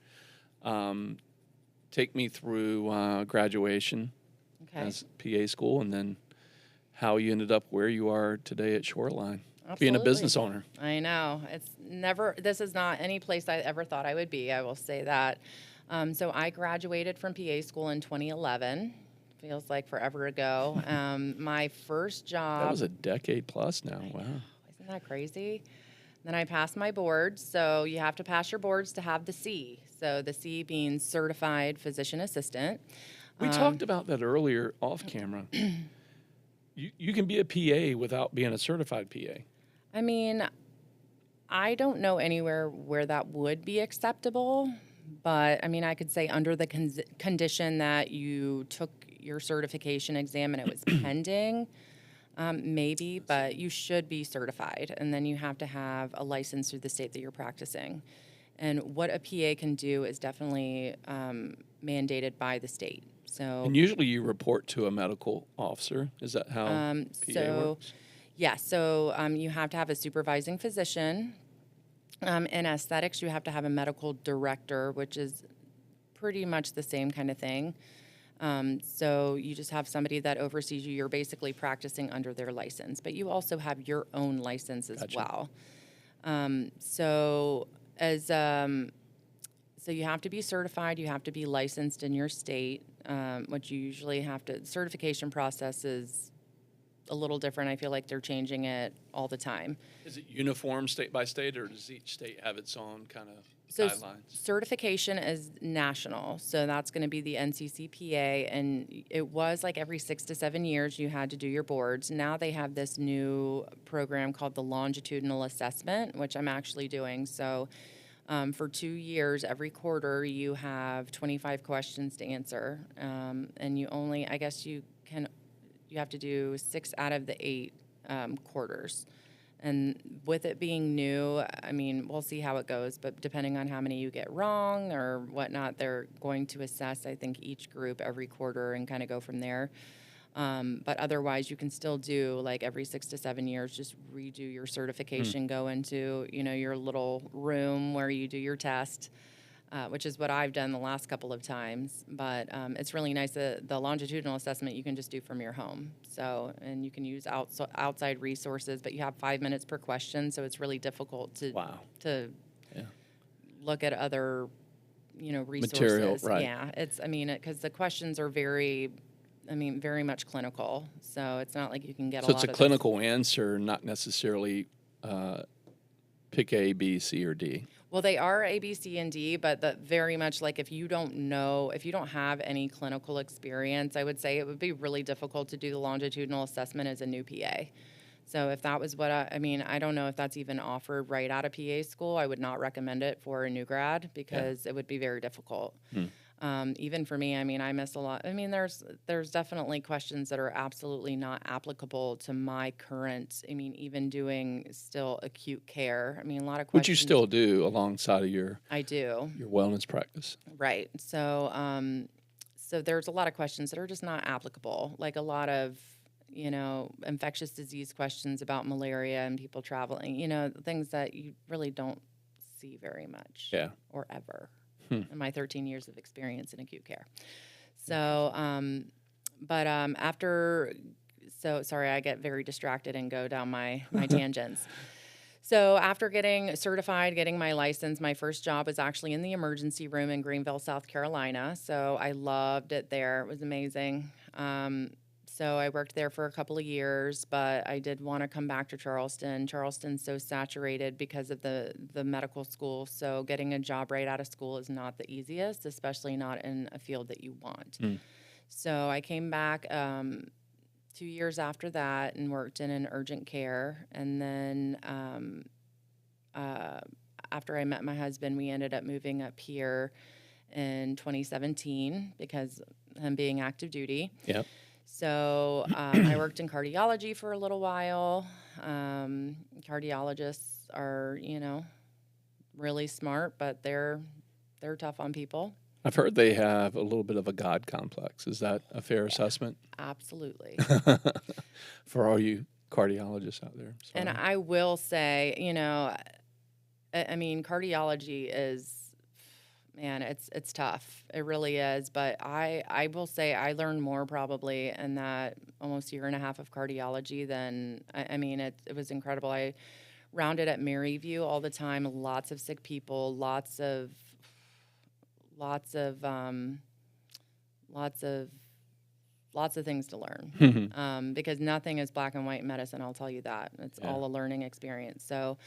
Take me through graduation as PA school, and then how you ended up where you are today at Shoreline. Absolutely. Being a business owner. I know. This is not any place I ever thought I would be, I will say that. So I graduated from PA school in 2011. Feels like forever ago. My first job. That was a decade plus now. Wow. Isn't that crazy? Then I passed my boards. So you have to pass your boards to have the C. So the C being certified physician assistant. We talked about that earlier off camera. You can be a PA without being a certified PA. I mean, I don't know anywhere where that would be acceptable, but I mean, I could say under the condition that you took your certification exam and it was pending, maybe, but you should be certified. And then you have to have a license through the state that you're practicing. And what a PA can do is definitely mandated by the state. So, and usually you report to a medical officer. Is that how PA works? Yeah, so you have to have a supervising physician. In aesthetics, you have to have a medical director, which is pretty much the same kind of thing. So you just have somebody that oversees you. You're basically practicing under their license, but you also have your own license as Gotcha. well. So you have to be certified. You have to be licensed in your state, which you usually have to. Certification process is a little different. I feel like they're changing it all the time. Is it uniform state by state, or does each state have its own kind of So guidelines? certification is national, so that's going to be the NCCPA, and it was like every 6 to 7 years you had to do your boards. Now they have this new program called the longitudinal assessment, which I'm actually doing. So for 2 years, every quarter, you have 25 questions to answer, and you only, I guess you have to do 6 out of the 8 quarters. And with it being new, I mean, we'll see how it goes, but depending on how many you get wrong or whatnot, they're going to assess, I think, each group every quarter and kind of go from there. But otherwise, you can still do, like, every 6 to 7 years, just redo your certification, go into, your little room where you do your test, which is what I've done the last couple of times. But it's really nice. The longitudinal assessment you can just do from your home. So, and you can use outside resources, but you have 5 minutes per question. So it's really difficult to Yeah. look at other, resources. Material, right. Yeah, because the questions are very much clinical. So it's not like you can get So a it's lot a of clinical answer, not necessarily pick A, B, C, or D. Well, they are A, B, C, and D, but very much like if you don't have any clinical experience, I would say it would be really difficult to do the longitudinal assessment as a new PA. So if that was what I don't know if that's even offered right out of PA school. I would not recommend it for a new grad because it would be very difficult. Even for me, I miss a lot. There's definitely questions that are absolutely not applicable to my current, even doing still acute care. A lot of questions. Which you still do alongside of your I do. your wellness practice. Right. So, so there's a lot of questions that are just not applicable, like a lot of, infectious disease questions about malaria and people traveling, things that you really don't see very much or ever. In my 13 years of experience in acute care. So, sorry, I get very distracted and go down my tangents. So after getting certified, getting my license, my first job was actually in the emergency room in Greenville, South Carolina. So I loved it there. It was amazing. So I worked there for a couple of years, but I did want to come back to Charleston. Charleston's so saturated because of the medical school. So getting a job right out of school is not the easiest, especially not in a field that you want. So I came back 2 years after that and worked in an urgent care. And then after I met my husband, we ended up moving up here in 2017 because him being active duty. Yep. So I worked in cardiology for a little while. Cardiologists are, really smart, but they're tough on people. I've heard they have a little bit of a God complex. Is that a fair assessment? Absolutely. For all you cardiologists out there. Sorry. And I will say, cardiology is, man, it's tough. It really is. But I will say I learned more probably in that almost year and a half of cardiology than, it was incredible. I rounded at Maryview all the time, lots of sick people, lots of things to learn. Because nothing is black and white medicine, I'll tell you that. It's all a learning experience. So,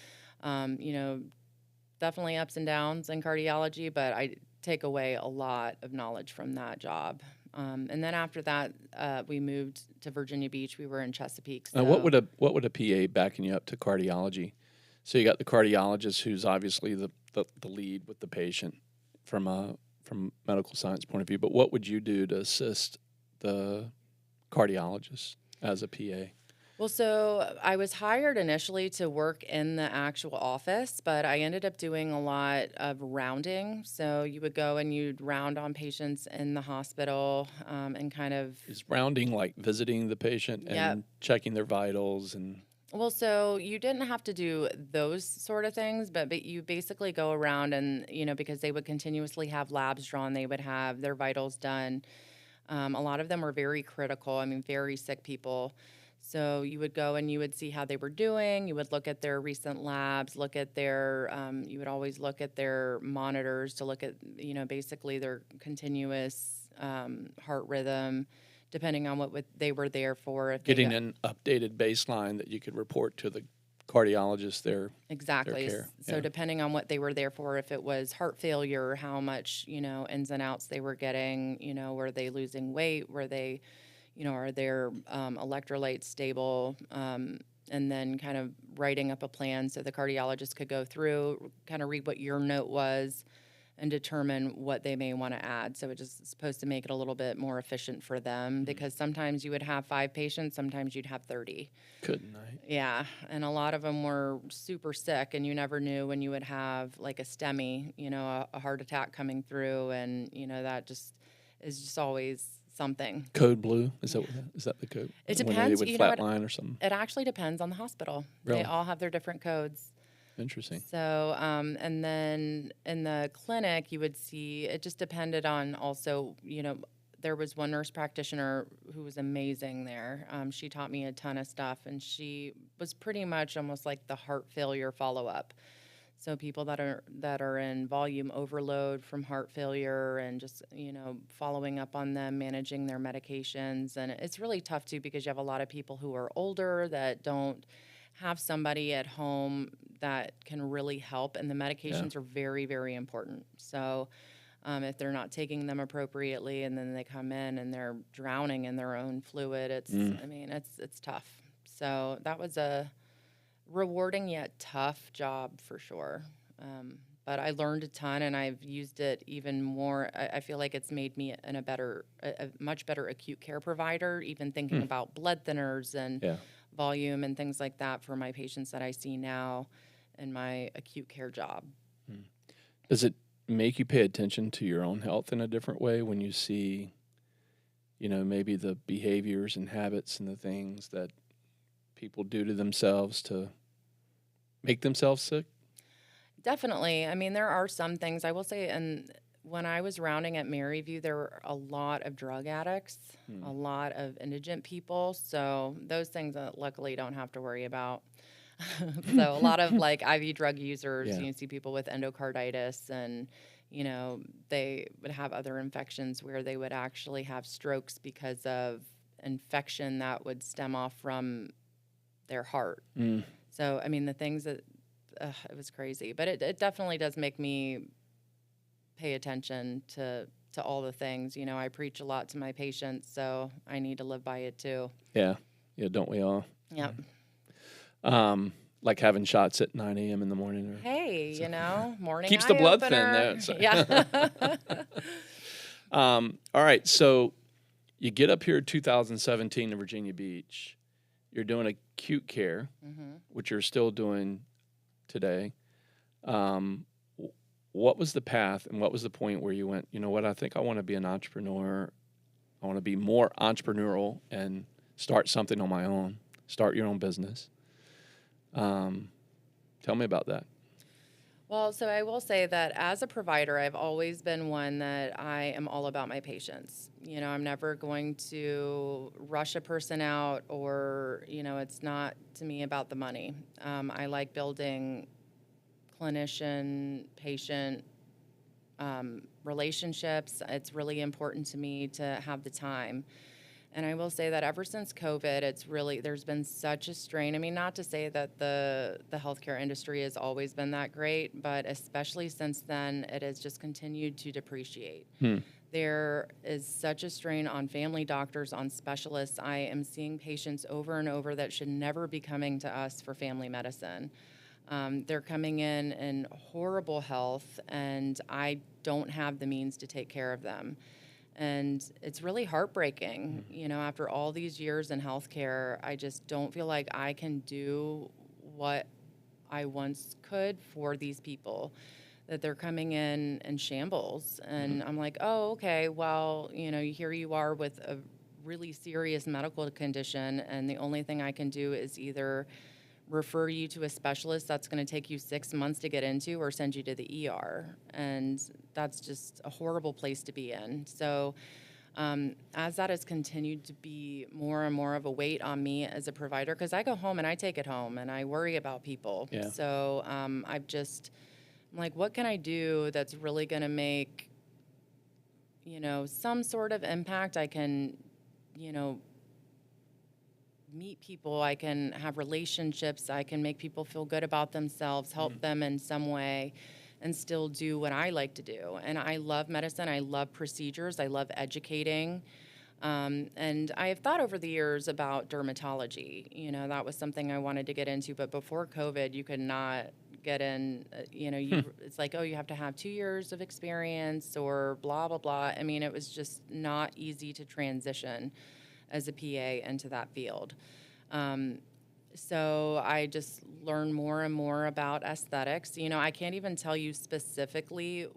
definitely ups and downs in cardiology, but I take away a lot of knowledge from that job. And then after that, we moved to Virginia Beach. We were in Chesapeake. So. Now, what would a PA backing you up to cardiology? So you got the cardiologist, who's obviously the lead with the patient from medical science point of view. But what would you do to assist the cardiologist as a PA? Well, so I was hired initially to work in the actual office, but I ended up doing a lot of rounding. So you would go and you'd round on patients in the hospital and kind of... Is rounding like visiting the patient and checking their vitals and... Well, so you didn't have to do those sort of things, but you basically go around and, because they would continuously have labs drawn, they would have their vitals done. A lot of them were very critical. I mean, very sick people. So you would go and you would see how they were doing. You would look at their recent labs, look at their, you would always look at their monitors to look at, basically their continuous heart rhythm, depending on what they were there for. If they Getting got- an updated baseline that you could report to the cardiologist there. Exactly. care, So yeah. depending on what they were there for, if it was heart failure, how much, ins and outs they were getting, were they losing weight? Were they, are their electrolytes stable? And then kind of writing up a plan so the cardiologist could go through, kind of read what your note was and determine what they may want to add. So it's just supposed to make it a little bit more efficient for them because sometimes you would have 5 patients, sometimes you'd have 30. Good night. Yeah, and a lot of them were super sick, and you never knew when you would have like a STEMI, a heart attack coming through, and that just is just always something. Code blue, is that the code? It When depends, they would what- flatline or something. It actually depends on the hospital. Really? They all have their different codes. Interesting. So, and then in the clinic, you would see, it just depended on also, there was one nurse practitioner who was amazing there. She taught me a ton of stuff, and she was pretty much almost like the heart failure follow-up. So people that are in volume overload from heart failure and just, following up on them, managing their medications. And it's really tough too because you have a lot of people who are older that don't have somebody at home that can really help, and the medications are very, very important. So if they're not taking them appropriately and then they come in and they're drowning in their own fluid, it's tough. So that was a rewarding yet tough job for sure. But I learned a ton, and I've used it even more. I feel like it's made me a much better acute care provider, even thinking about blood thinners and volume and things like that for my patients that I see now in my acute care job. Does it make you pay attention to your own health in a different way when you see, maybe the behaviors and habits and the things that people do to themselves to make themselves sick? Definitely. I mean, there are some things I will say, and when I was rounding at Maryview, there were a lot of drug addicts, a lot of indigent people. So those things I luckily don't have to worry about. So a lot of like IV drug users, Yeah. you see people with endocarditis, and they would have other infections where they would actually have strokes because of infection that would stem off from their heart. So I mean, the things that it was crazy, but it definitely does make me pay attention to all the things. I preach a lot to my patients, so I need to live by it too. Yeah, don't we all? Yep. Like having shots at 9 a.m. in the morning. Or, Hey, morning keeps the blood thin eye-opener. there, so- Yeah. all right, so you get up here in 2017 to Virginia Beach. You're doing acute care, which you're still doing today. What was the path and what was the point where you went, I think I want to be an entrepreneur. I want to be more entrepreneurial and start something on my own, start your own business. Tell me about that. Well, so I will say that as a provider, I've always been one that I am all about my patients. I'm never going to rush a person out or, it's not to me about the money. I like building clinician-patient relationships. It's really important to me to have the time. And I will say that ever since COVID, there's been such a strain. I mean, not to say that the healthcare industry has always been that great, but especially since then, it has just continued to depreciate. There is such a strain on family doctors, on specialists. I am seeing patients over and over that should never be coming to us for family medicine. They're coming in horrible health, and I don't have the means to take care of them. And it's really heartbreaking, after all these years in healthcare, I just don't feel like I can do what I once could for these people, that they're coming in shambles. And I'm like, oh, okay, well, here you are with a really serious medical condition, and the only thing I can do is either refer you to a specialist that's going to take you 6 months to get into or send you to the ER. And that's just a horrible place to be in. So As that has continued to be more and more of a weight on me as a provider, because I go home and I take it home and I worry about people. Yeah. So I'm like, what can I do that's really going to make, some sort of impact? I can, meet people, I can have relationships, I can make people feel good about themselves, help them in some way, and still do what I like to do. And I love medicine, I love procedures, I love educating. And I have thought over the years about dermatology. That was something I wanted to get into, but before COVID, you could not get in, it's like, oh, you have to have 2 years of experience or blah, blah, blah. I mean, it was just not easy to transition as a PA into that field. So I just learned more and more about aesthetics. I can't even tell you specifically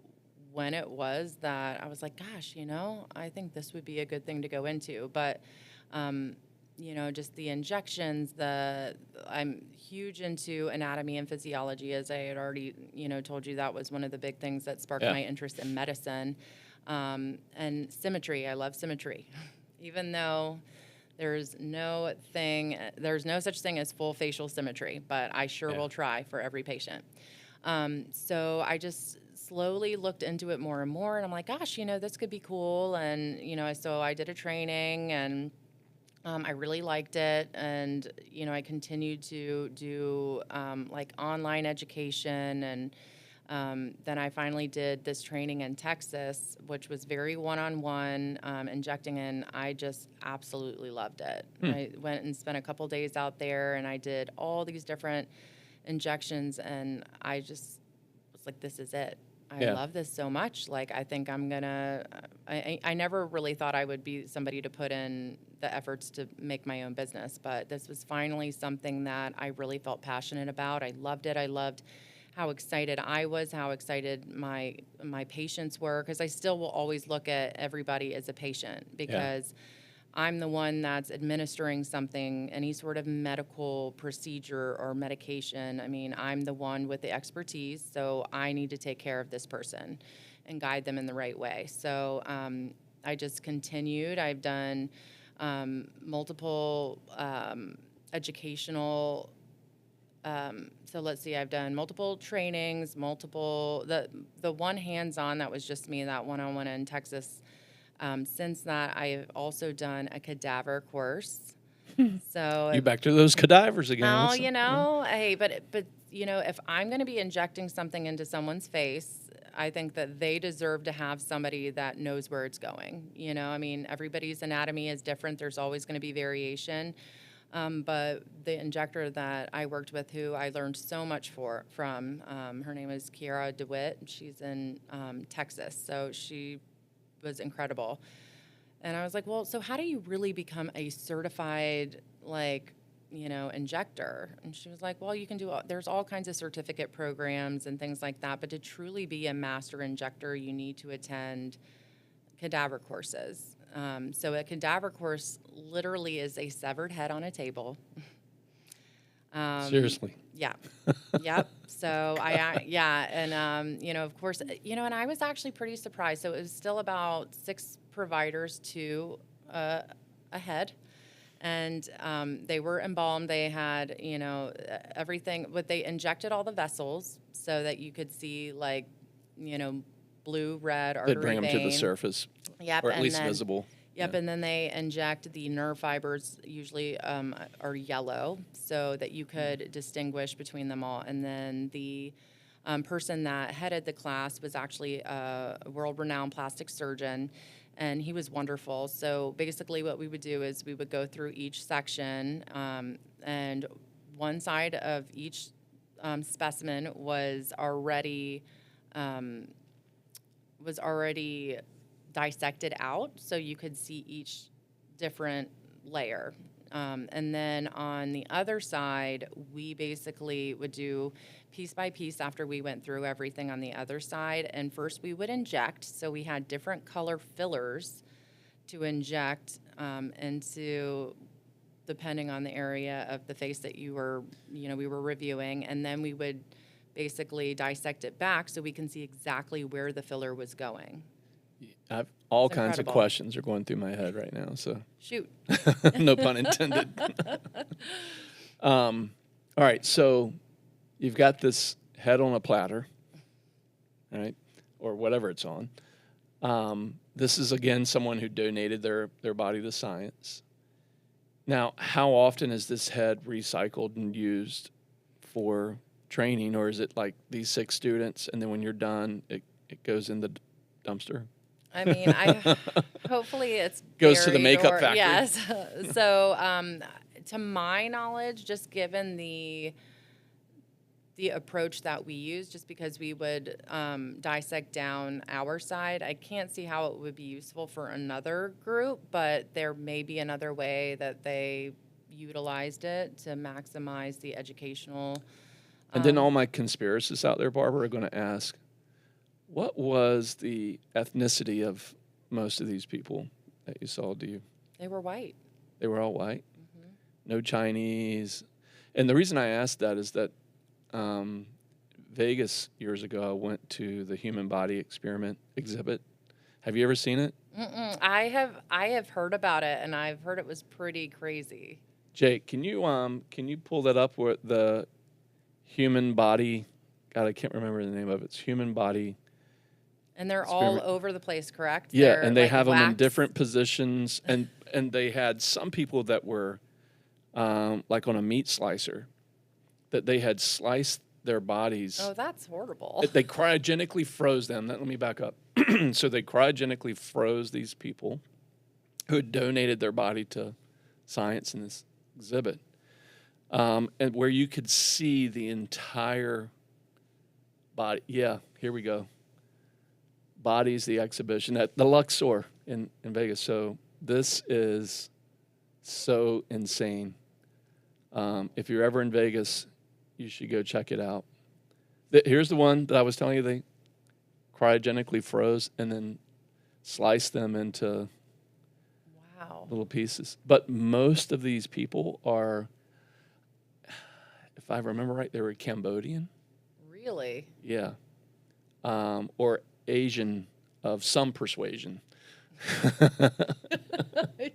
when it was that I was like, gosh, I think this would be a good thing to go into. But, just the injections, I'm huge into anatomy and physiology, as I had already, told you. That was one of the big things that sparked my interest in medicine. And symmetry, I love symmetry. Even though there's no such thing as full facial symmetry, but I sure will try for every patient. So I just slowly looked into it more and more, and I'm like, gosh, this could be cool. And, so I did a training, and I really liked it. And, I continued to do like online education, and then I finally did this training in Texas, which was very one-on-one, injecting, and I just absolutely loved it. I went and spent a couple days out there, and I did all these different injections, and I just was like, this is it. I love this so much. Like, I think I'm gonna, I never really thought I would be somebody to put in the efforts to make my own business, but this was finally something that I really felt passionate about. I loved it. I loved how excited I was, how excited my patients were, because I still will always look at everybody as a patient, because I'm the one that's administering something, any sort of medical procedure or medication. I mean, I'm the one with the expertise, so I need to take care of this person and guide them in the right way. So I just continued. I've done multiple educational so let's see, I've done multiple trainings, the one hands-on, that was just me, that one-on-one in Texas. Since that, I've also done a cadaver course. So You back to those cadavers again. oh, Listen. hey, but if I'm going to be injecting something into someone's face, I think that they deserve to have somebody that knows where it's going. I mean, everybody's anatomy is different. There's always going to be variation. But the injector that I worked with, who I learned so much from, her name is Kiara DeWitt. She's in Texas, so she was incredible. And I was like, well, so how do you really become a certified, injector? And she was like, well, you can there's all kinds of certificate programs and things like that, but to truly be a master injector, you need to attend cadaver courses. So a cadaver course literally is a severed head on a table. Seriously. Yeah. Yep. So and of course, and I was actually pretty surprised. So it was still about 6 providers to a head, and they were embalmed. They had, everything. But they injected all the vessels so that you could see, blue, red artery They'd bring them to the vein. surface, Yep, or at and least then- visible. Yep, Yeah. and then they inject the nerve fibers, usually are yellow, so that you could distinguish between them all. And then the person that headed the class was actually a world-renowned plastic surgeon, and he was wonderful. So basically what we would do is we would go through each section, and one side of each specimen was already dissected out, so you could see each different layer. And then on the other side, we basically would do piece by piece after we went through everything on the other side. And first we would inject, so we had different color fillers to inject into, depending on the area of the face that we were reviewing. And then we would basically dissect it back so we can see exactly where the filler was going. I've all It's kinds of incredible. questions are going through my head right now. So Shoot. no pun intended. All right, so you've got this head on a platter, right, or whatever it's on. This is again someone who donated their body to science. Now, how often is this head recycled and used for training, or is it like these 6 students, and then when you're done, it goes in the dumpster? I mean, hopefully it's Goes to the buried makeup factory. Yes. So, to my knowledge, just given the approach that we use, just because we would dissect down our side, I can't see how it would be useful for another group, but there may be another way that they utilized it to maximize the educational. And then all my conspiracists out there, Barbara, are going to ask, what was the ethnicity of most of these people that you saw? They were white. They were all white? No Chinese? And the reason I asked that is that Vegas years ago, I went to the Human Body Experiment exhibit. Have you ever seen it? Mm-mm. I have heard about it, and I've heard it was pretty crazy. Jake, can you pull that up where the Human Body, God, I can't remember the name of it. It's Human Body. And they're all Experiment. over the place, correct? Yeah, They're and they like have them in wax. different positions, and they had some people that were like on a meat slicer, that they had sliced their bodies. Oh, that's horrible. They cryogenically froze them. Let me back up. So they cryogenically froze these people who had donated their body to science in this exhibit, and where you could see the entire body. Yeah, here we go. Bodies, the exhibition at the Luxor in Vegas. So this is so insane. If you're ever in Vegas, you should go check it out. Here's the one that I was telling you they cryogenically froze and then sliced them into Wow. little pieces. But most of these people are, if I remember right, they were Cambodian. Really? Yeah. Or Asian of some persuasion.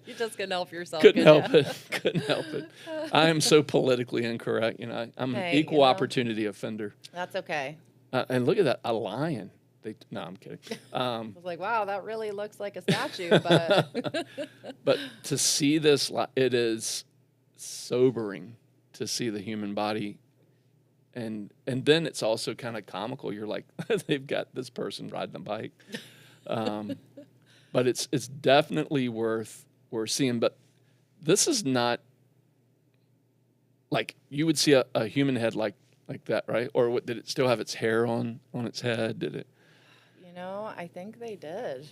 You just couldn't help yourself. Couldn't could help ya? it. Couldn't help it. I am so politically incorrect. I'm an Hey, equal opportunity offender. That's okay. And look at that, a lion. No, I'm kidding. I was like, wow, that really looks like a statue, but But to see this, it is sobering to see the human body. And then it's also kind of comical. You're like, they've got this person riding a bike. But it's definitely worth seeing. But this is not like you would see a human head like that, right? Or did it still have its hair on its head? Did it? I think they did.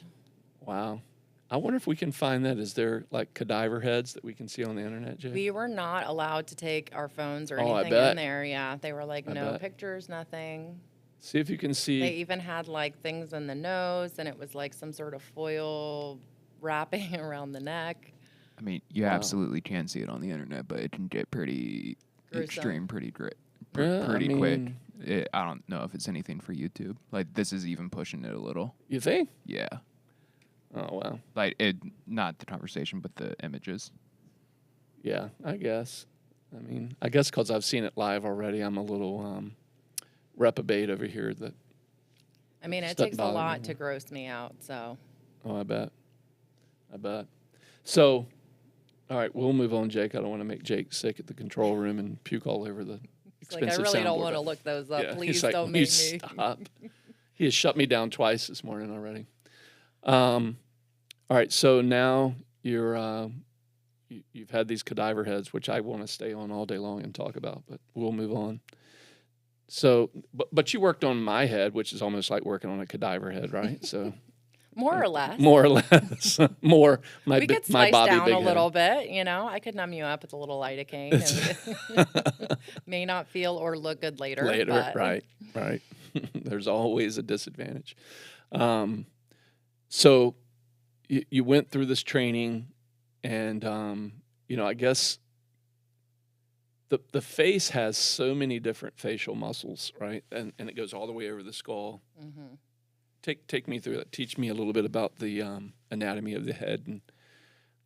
Wow. I wonder if we can find that. Is there like cadaver heads that we can see on the internet, Jay? We were not allowed to take our phones or Oh, I anything bet. in there. Yeah, they were like, I no bet. pictures, nothing. See if you can see. They even had like things in the nose, and it was like some sort of foil wrapping around the neck. I mean, you Wow. absolutely can see it on the internet, but it can get pretty Gruesome. extreme pretty Yeah, pretty I quick. mean- I don't know if it's anything for YouTube. Like, this is even pushing it a little. You think? Yeah. Oh, wow. Like, not the conversation, but the images. Yeah, I guess. I mean, I guess because I've seen it live already, I'm a little reprobate over here. That I mean, it Doesn't takes a bother me lot anymore. to gross me out. So I bet. So, all right, we'll move on, Jake. I don't want to make Jake sick at the control room and puke all over the it's like I expensive really don't soundboard. want to look those up. Yeah, Please he's like, don't "Will make you me. stop?" He has shut me down twice this morning already. All right, so now you've had these cadaver heads, which I want to stay on all day long and talk about, but we'll move on. So, but you worked on my head, which is almost like working on a cadaver head, right? So More or less. more or less, more my We could my slice Bobby down big a head. little bit, I could numb you up with a little lidocaine. And may not feel or look good later. Later, but right. There's always a disadvantage. So you went through this training, and I guess the face has so many different facial muscles, right? And it goes all the way over the skull. Mhm. Take me through that. Teach me a little bit about the anatomy of the head and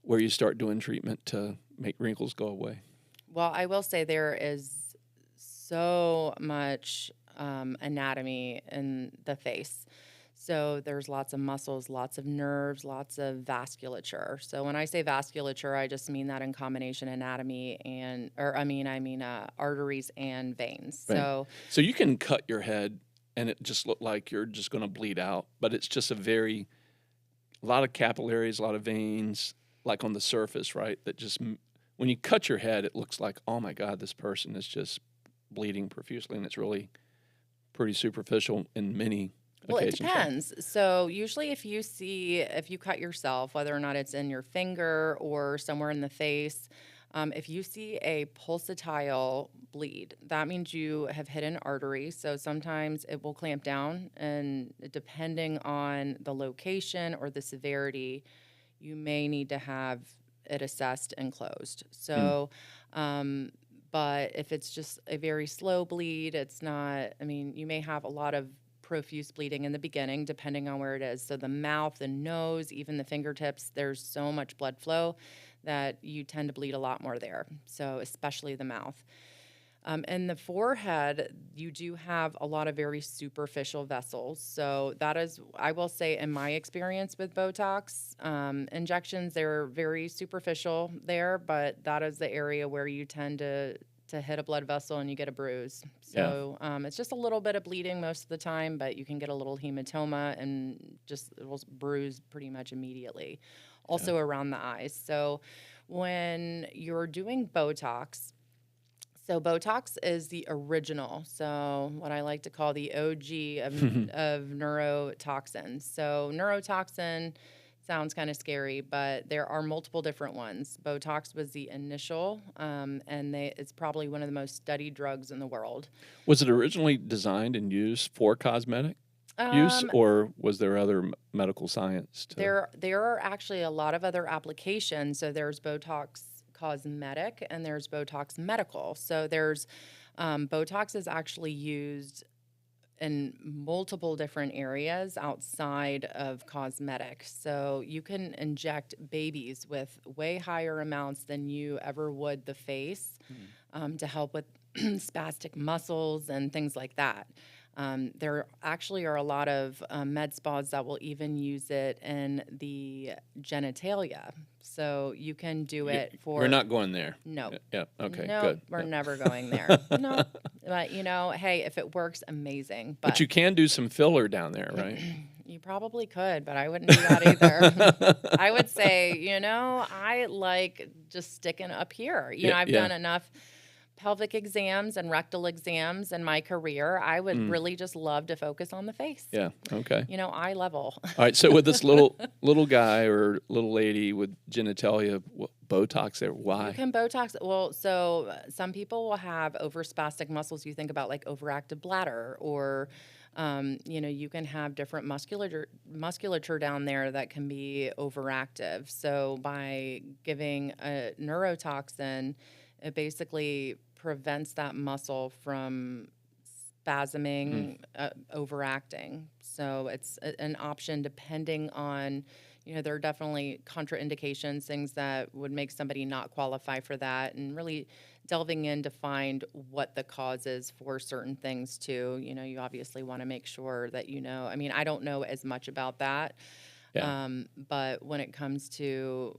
where you start doing treatment to make wrinkles go away. Well, I will say there is so much anatomy in the face. So there's lots of muscles, lots of nerves, lots of vasculature. So when I say vasculature, I just mean that in combination anatomy arteries and veins. Right. So you can cut your head and it just look like you're just going to bleed out, but it's just a lot of capillaries, a lot of veins, like on the surface, right? That just when you cut your head, it looks like, oh my God, this person is just bleeding profusely, and it's really pretty superficial in many Well, it occasions. depends. So usually if you cut yourself, whether or not it's in your finger or somewhere in the face, if you see a pulsatile bleed, that means you have hit an artery. So sometimes it will clamp down, and depending on the location or the severity, you may need to have it assessed and closed. So, but if it's just a very slow bleed, it's not, you may have a lot of profuse bleeding in the beginning, depending on where it is. So the mouth, the nose, even the fingertips, there's so much blood flow that you tend to bleed a lot more there. So especially the mouth. And the forehead, you do have a lot of very superficial vessels. So that is, I will say, in my experience with Botox injections, they're very superficial there, but that is the area where you tend to hit a blood vessel and you get a bruise. So it's just a little bit of bleeding most of the time, but you can get a little hematoma and just it will bruise pretty much immediately. Also around the eyes. So when you're doing Botox, so Botox is the original, so what I like to call the OG of neurotoxins. So neurotoxin sounds kind of scary, but there are multiple different ones. Botox was the initial, and it's probably one of the most studied drugs in the world. Was it originally designed and used for cosmetic use, or was there other medical science? There are actually a lot of other applications. So there's Botox cosmetic and there's Botox medical. So there's Botox is actually used in multiple different areas outside of cosmetic. So you can inject babies with way higher amounts than you ever would the face to help with spastic muscles and things like that. There actually are a lot of med spas that will even use it in the genitalia. So you can do it for... We're not going there. No. Yeah, okay, no, good. we're never going there. No. But, hey, if it works, amazing. But you can do some filler down there, right? You probably could, but I wouldn't do that either. I would say, I like just sticking up here. I've done enough pelvic exams and rectal exams in my career. I would really just love to focus on the face. Yeah, okay. Eye level. All right, so with this little guy or little lady with genitalia, Botox there, why? You can Botox. Well, so some people will have overspastic muscles. You think about like overactive bladder or you can have different musculature down there that can be overactive. So by giving a neurotoxin, it basically prevents that muscle from spasming, overacting. So it's an option depending on, there are definitely contraindications, things that would make somebody not qualify for that, and really delving in to find what the cause is for certain things too. You obviously want to make sure that I don't know as much about that, but when it comes to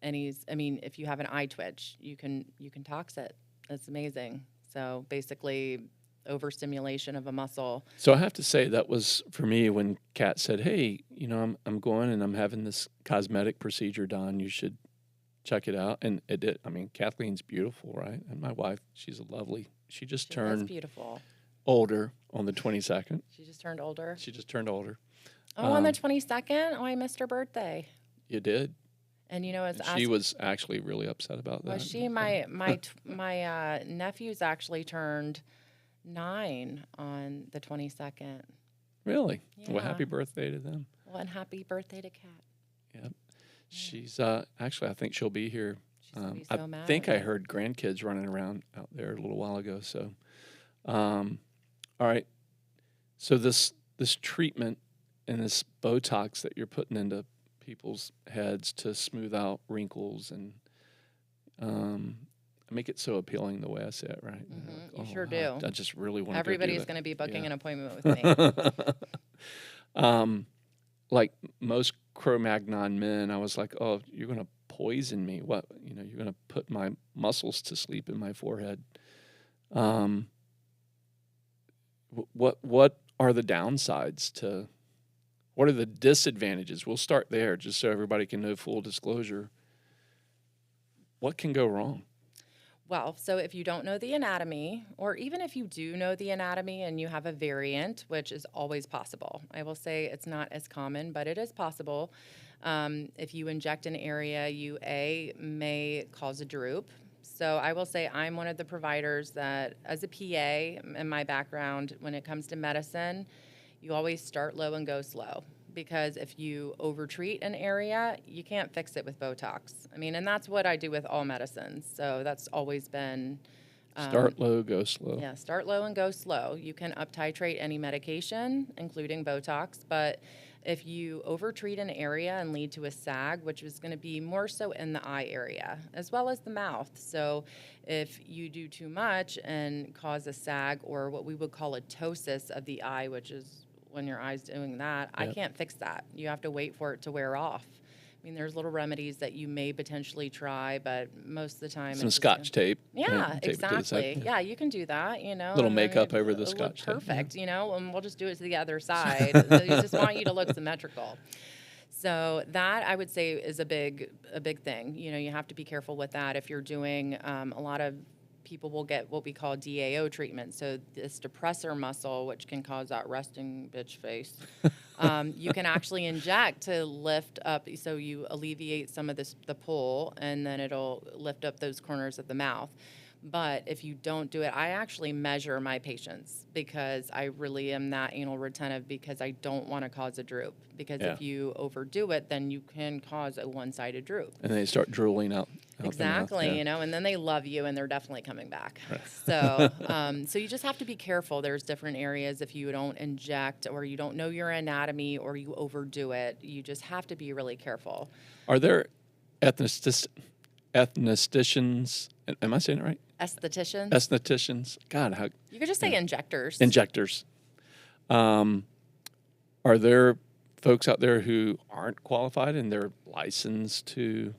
if you have an eye twitch, you can tox it. That's amazing. So basically, overstimulation of a muscle. So I have to say that was for me when Kat said, "Hey, I'm going and I'm having this cosmetic procedure done. You should check it out." And it did. Kathleen's beautiful, right? And my wife, she's lovely. She just turned beautiful. Older on the 22nd. She just turned older. Oh, on the 22nd. Oh, I missed her birthday. You did. And she was actually really upset about that. Was she? My nephews actually turned 9 on the 22nd. Really? Yeah. Well, happy birthday to them. Well, and happy birthday to Kat. Yep. She's actually, I think she'll be here. She's gonna be so mad I think at I me. heard grandkids running around out there a little while ago. So, all right. So this treatment and this botox that you're putting into people's heads to smooth out wrinkles and make it so appealing the way I say it, right? You sure do. I just really want to. Everybody's going to be booking an appointment with me. Like most Cro-Magnon men, I was like, oh, you're going to poison me. What? You're going to put my muscles to sleep in my forehead. What are the downsides to, what are the disadvantages? We'll start there just so everybody can know full disclosure. What can go wrong? Well, so if you don't know the anatomy, or even if you do know the anatomy and you have a variant, which is always possible, I will say it's not as common, but it is possible. If you inject an area, you may cause a droop. So I will say I'm one of the providers that, as a PA, in my background, when it comes to medicine, you always start low and go slow. Because if you overtreat an area, you can't fix it with Botox. I mean, and that's what I do with all medicines. So that's always been... start low, go slow. Yeah, start low and go slow. You can up-titrate any medication, including Botox, but if you overtreat an area and lead to a sag, which is going to be more so in the eye area, as well as the mouth. So if you do too much and cause a sag, or what we would call a ptosis of the eye, which is when your eye's doing that, I can't fix that. You have to wait for it to wear off. I mean, there's little remedies that you may potentially try, but most of the time... Some Scotch tape. Yeah, tape exactly. Yeah, you can do that, Little makeup over the Scotch tape. Perfect, and we'll just do it to the other side. They just want you to look symmetrical. So that, I would say, is a big thing. You have to be careful with that. If you're doing a lot of people will get what we call DAO treatment. So this depressor muscle, which can cause that resting bitch face, you can actually inject to lift up. So you alleviate some of the pull, and then it'll lift up those corners of the mouth. But if you don't do it, I actually measure my patients because I really am that anal retentive, because I don't want to cause a droop. Because if you overdo it, then you can cause a one-sided droop. And they start drooling out. Exactly, and then they love you, and they're definitely coming back. Right. So, so you just have to be careful. There's different areas. If you don't inject, or you don't know your anatomy, or you overdo it, you just have to be really careful. Are there estheticians? Am I saying it right? Estheticians. Estheticians. God, how you could just say injectors. Injectors. Are there folks out there who aren't qualified and they're licensed to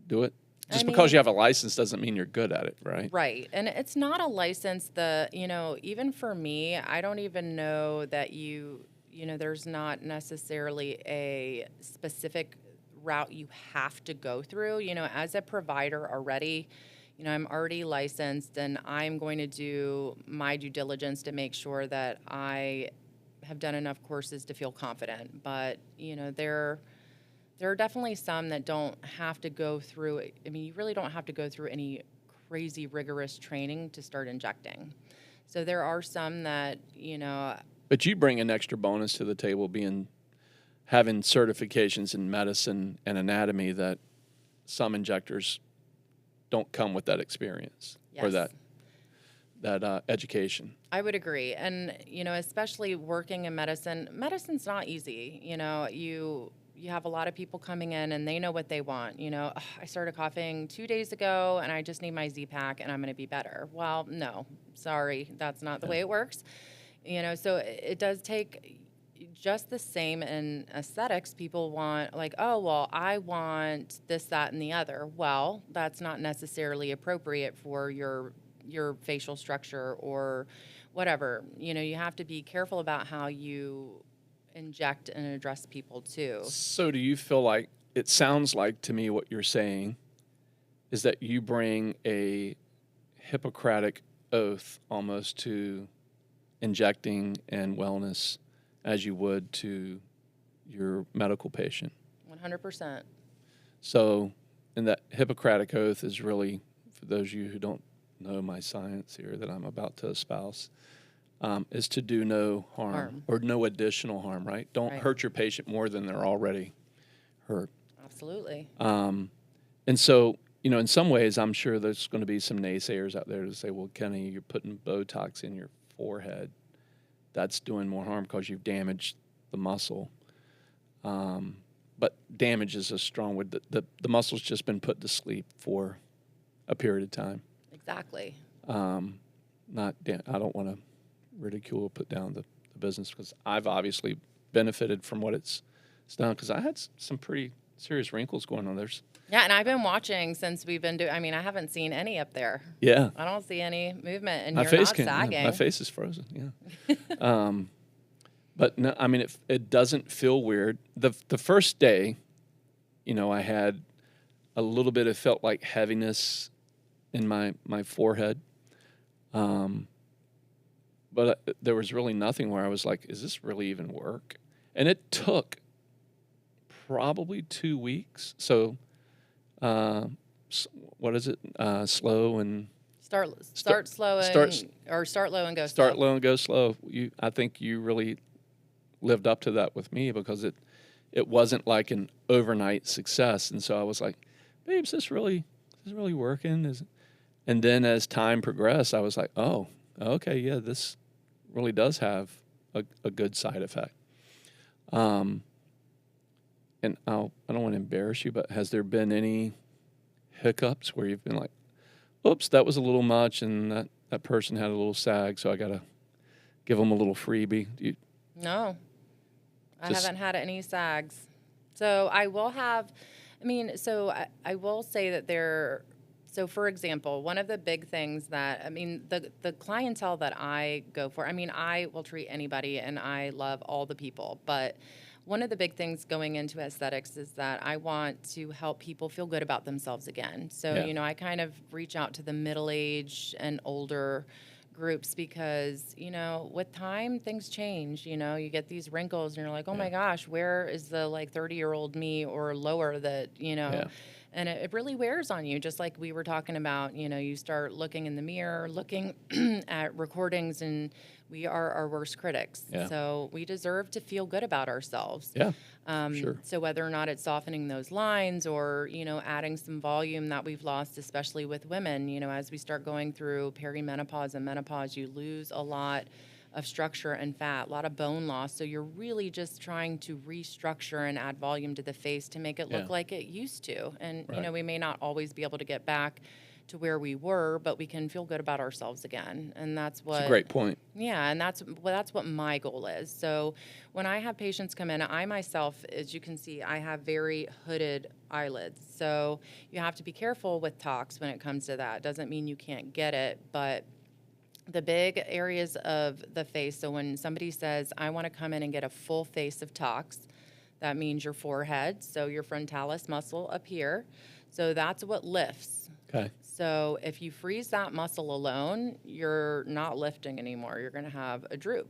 do it? Just because you have a license doesn't mean you're good at it, right? Right. And it's not a license. Even for me, I don't even know that there's not necessarily a specific route you have to go through. As a provider already, I'm already licensed, and I'm going to do my due diligence to make sure that I have done enough courses to feel confident. But, there are definitely some that don't have to go through. I mean, you really don't have to go through any crazy rigorous training to start injecting. So there are some that, But you bring an extra bonus to the table, having certifications in medicine and anatomy that some injectors don't come with that experience or that education. I would agree. And, especially working in medicine's not easy. You have a lot of people coming in, and they know what they want. I started coughing 2 days ago, and I just need my Z-Pak, and I'm going to be better. Well, no, sorry, that's not the way it works. So it does take just the same in aesthetics. People want, like, oh, well, I want this, that, and the other. Well, that's not necessarily appropriate for your facial structure or whatever. You have to be careful about how you inject and address people too. So do you feel like, it sounds like to me what you're saying is that you bring a Hippocratic oath almost to injecting and wellness as you would to your medical patient? 100%. So, and that Hippocratic oath is really, for those of you who don't know my science here that I'm about to espouse, is to do no harm or no additional harm, right? Don't hurt your patient more than they're already hurt. Absolutely. And so, in some ways, I'm sure there's going to be some naysayers out there to say, well, Kenny, you're putting Botox in your forehead. That's doing more harm because you've damaged the muscle. But damage is a strong word. The muscle's just been put to sleep for a period of time. Exactly. I don't want to ridicule or put down the business, because I've obviously benefited from what it's done, because I had some pretty serious wrinkles going on. Yeah, and I've been watching since we've been doing. I mean, I haven't seen any up there. Yeah. I don't see any movement, and My you're face not can't. sagging. My face is frozen. Yeah. But no, I mean, it doesn't feel weird. The first day, I had a little bit. It felt like heaviness in my forehead. But there was really nothing where I was like, "Is this really even work?" And it took probably 2 weeks. So, what is it? Slow and Start slow and start low and go slow. Start low and go slow. I think you really lived up to that with me, because it wasn't like an overnight success. And so I was like, "Babe, is this really working?" And then as time progressed, I was like, "Oh, okay, yeah, this really does have a good side effect." And I don't want to embarrass you, but has there been any hiccups where you've been like, "Oops, that was a little much, and that person had a little sag, so I got to give them a little freebie"? No, I haven't had any sags. So I will have, I will say that so for example, one of the big things that, the clientele that I go for, I will treat anybody and I love all the people, but one of the big things going into aesthetics is that I want to help people feel good about themselves again. So, Yeah. I kind of reach out to the middle-aged and older groups because, with time, things change. You get these wrinkles and you're like, oh my gosh, where is the 30-year-old me or lower that, Yeah. and it really wears on you. Just like we were talking about, you start looking in the mirror, looking at recordings, and we are our worst critics. Yeah. So we deserve to feel good about ourselves. Yeah, sure. So whether or not it's softening those lines or, adding some volume that we've lost, especially with women, as we start going through perimenopause and menopause, you lose a lot of structure and fat, a lot of bone loss. So you're really just trying to restructure and add volume to the face to make it look like it used to. And, Right. We may not always be able to get back to where we were, but we can feel good about ourselves again. And that's what... It's a great point. Yeah, and that's what my goal is. So when I have patients come in, I myself, as you can see, I have very hooded eyelids. So you have to be careful with tox when it comes to that. Doesn't mean you can't get it, but the big areas of the face, so when somebody says, I want to come in and get a full face of tox, that means your forehead, so your frontalis muscle up here. So that's what lifts. Okay. So if you freeze that muscle alone, you're not lifting anymore. You're going to have a droop.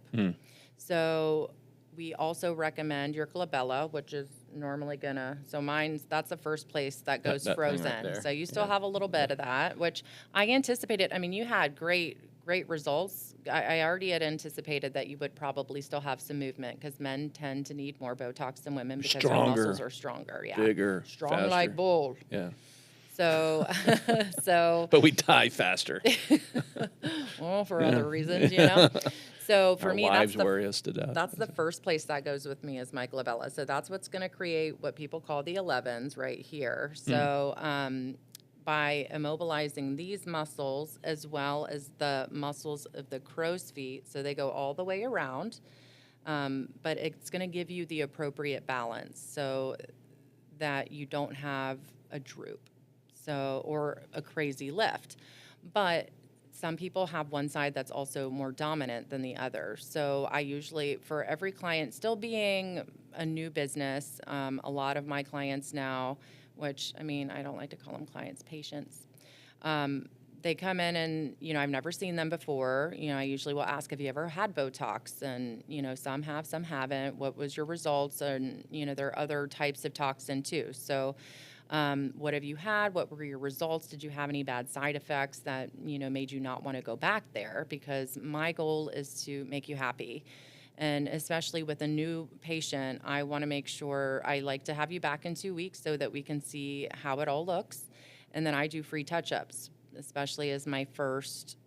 So we also recommend your glabella, which is normally that's the first place that goes that thing right frozen. there. So you still have a little bit of that, which I anticipated. You had great results. I already had anticipated that you would probably still have some movement because men tend to need more Botox than women because their muscles are stronger. Yeah. Bigger, Strong faster. like bull. Yeah. So, But we die faster. well, for other reasons, So for Our me, wives worry us to death. that's the first place that goes with me is my glabella. So that's what's going to create what people call the 11s right here. So by immobilizing these muscles as well as the muscles of the crow's feet, so they go all the way around, but it's going to give you the appropriate balance so that you don't have a droop. Or a crazy lift. But some people have one side that's also more dominant than the other. So I usually, for every client, still being a new business, a lot of my clients now, which, I don't like to call them clients, patients, they come in and, I've never seen them before. I usually will ask, have you ever had Botox? And, some have, some haven't. What was your results? And, there are other types of toxin too. So what have you had? What were your results? Did you have any bad side effects that, made you not want to go back there? Because my goal is to make you happy. And especially with a new patient, I want to make sure I like to have you back in 2 weeks so that we can see how it all looks. And then I do free touch-ups, especially as my first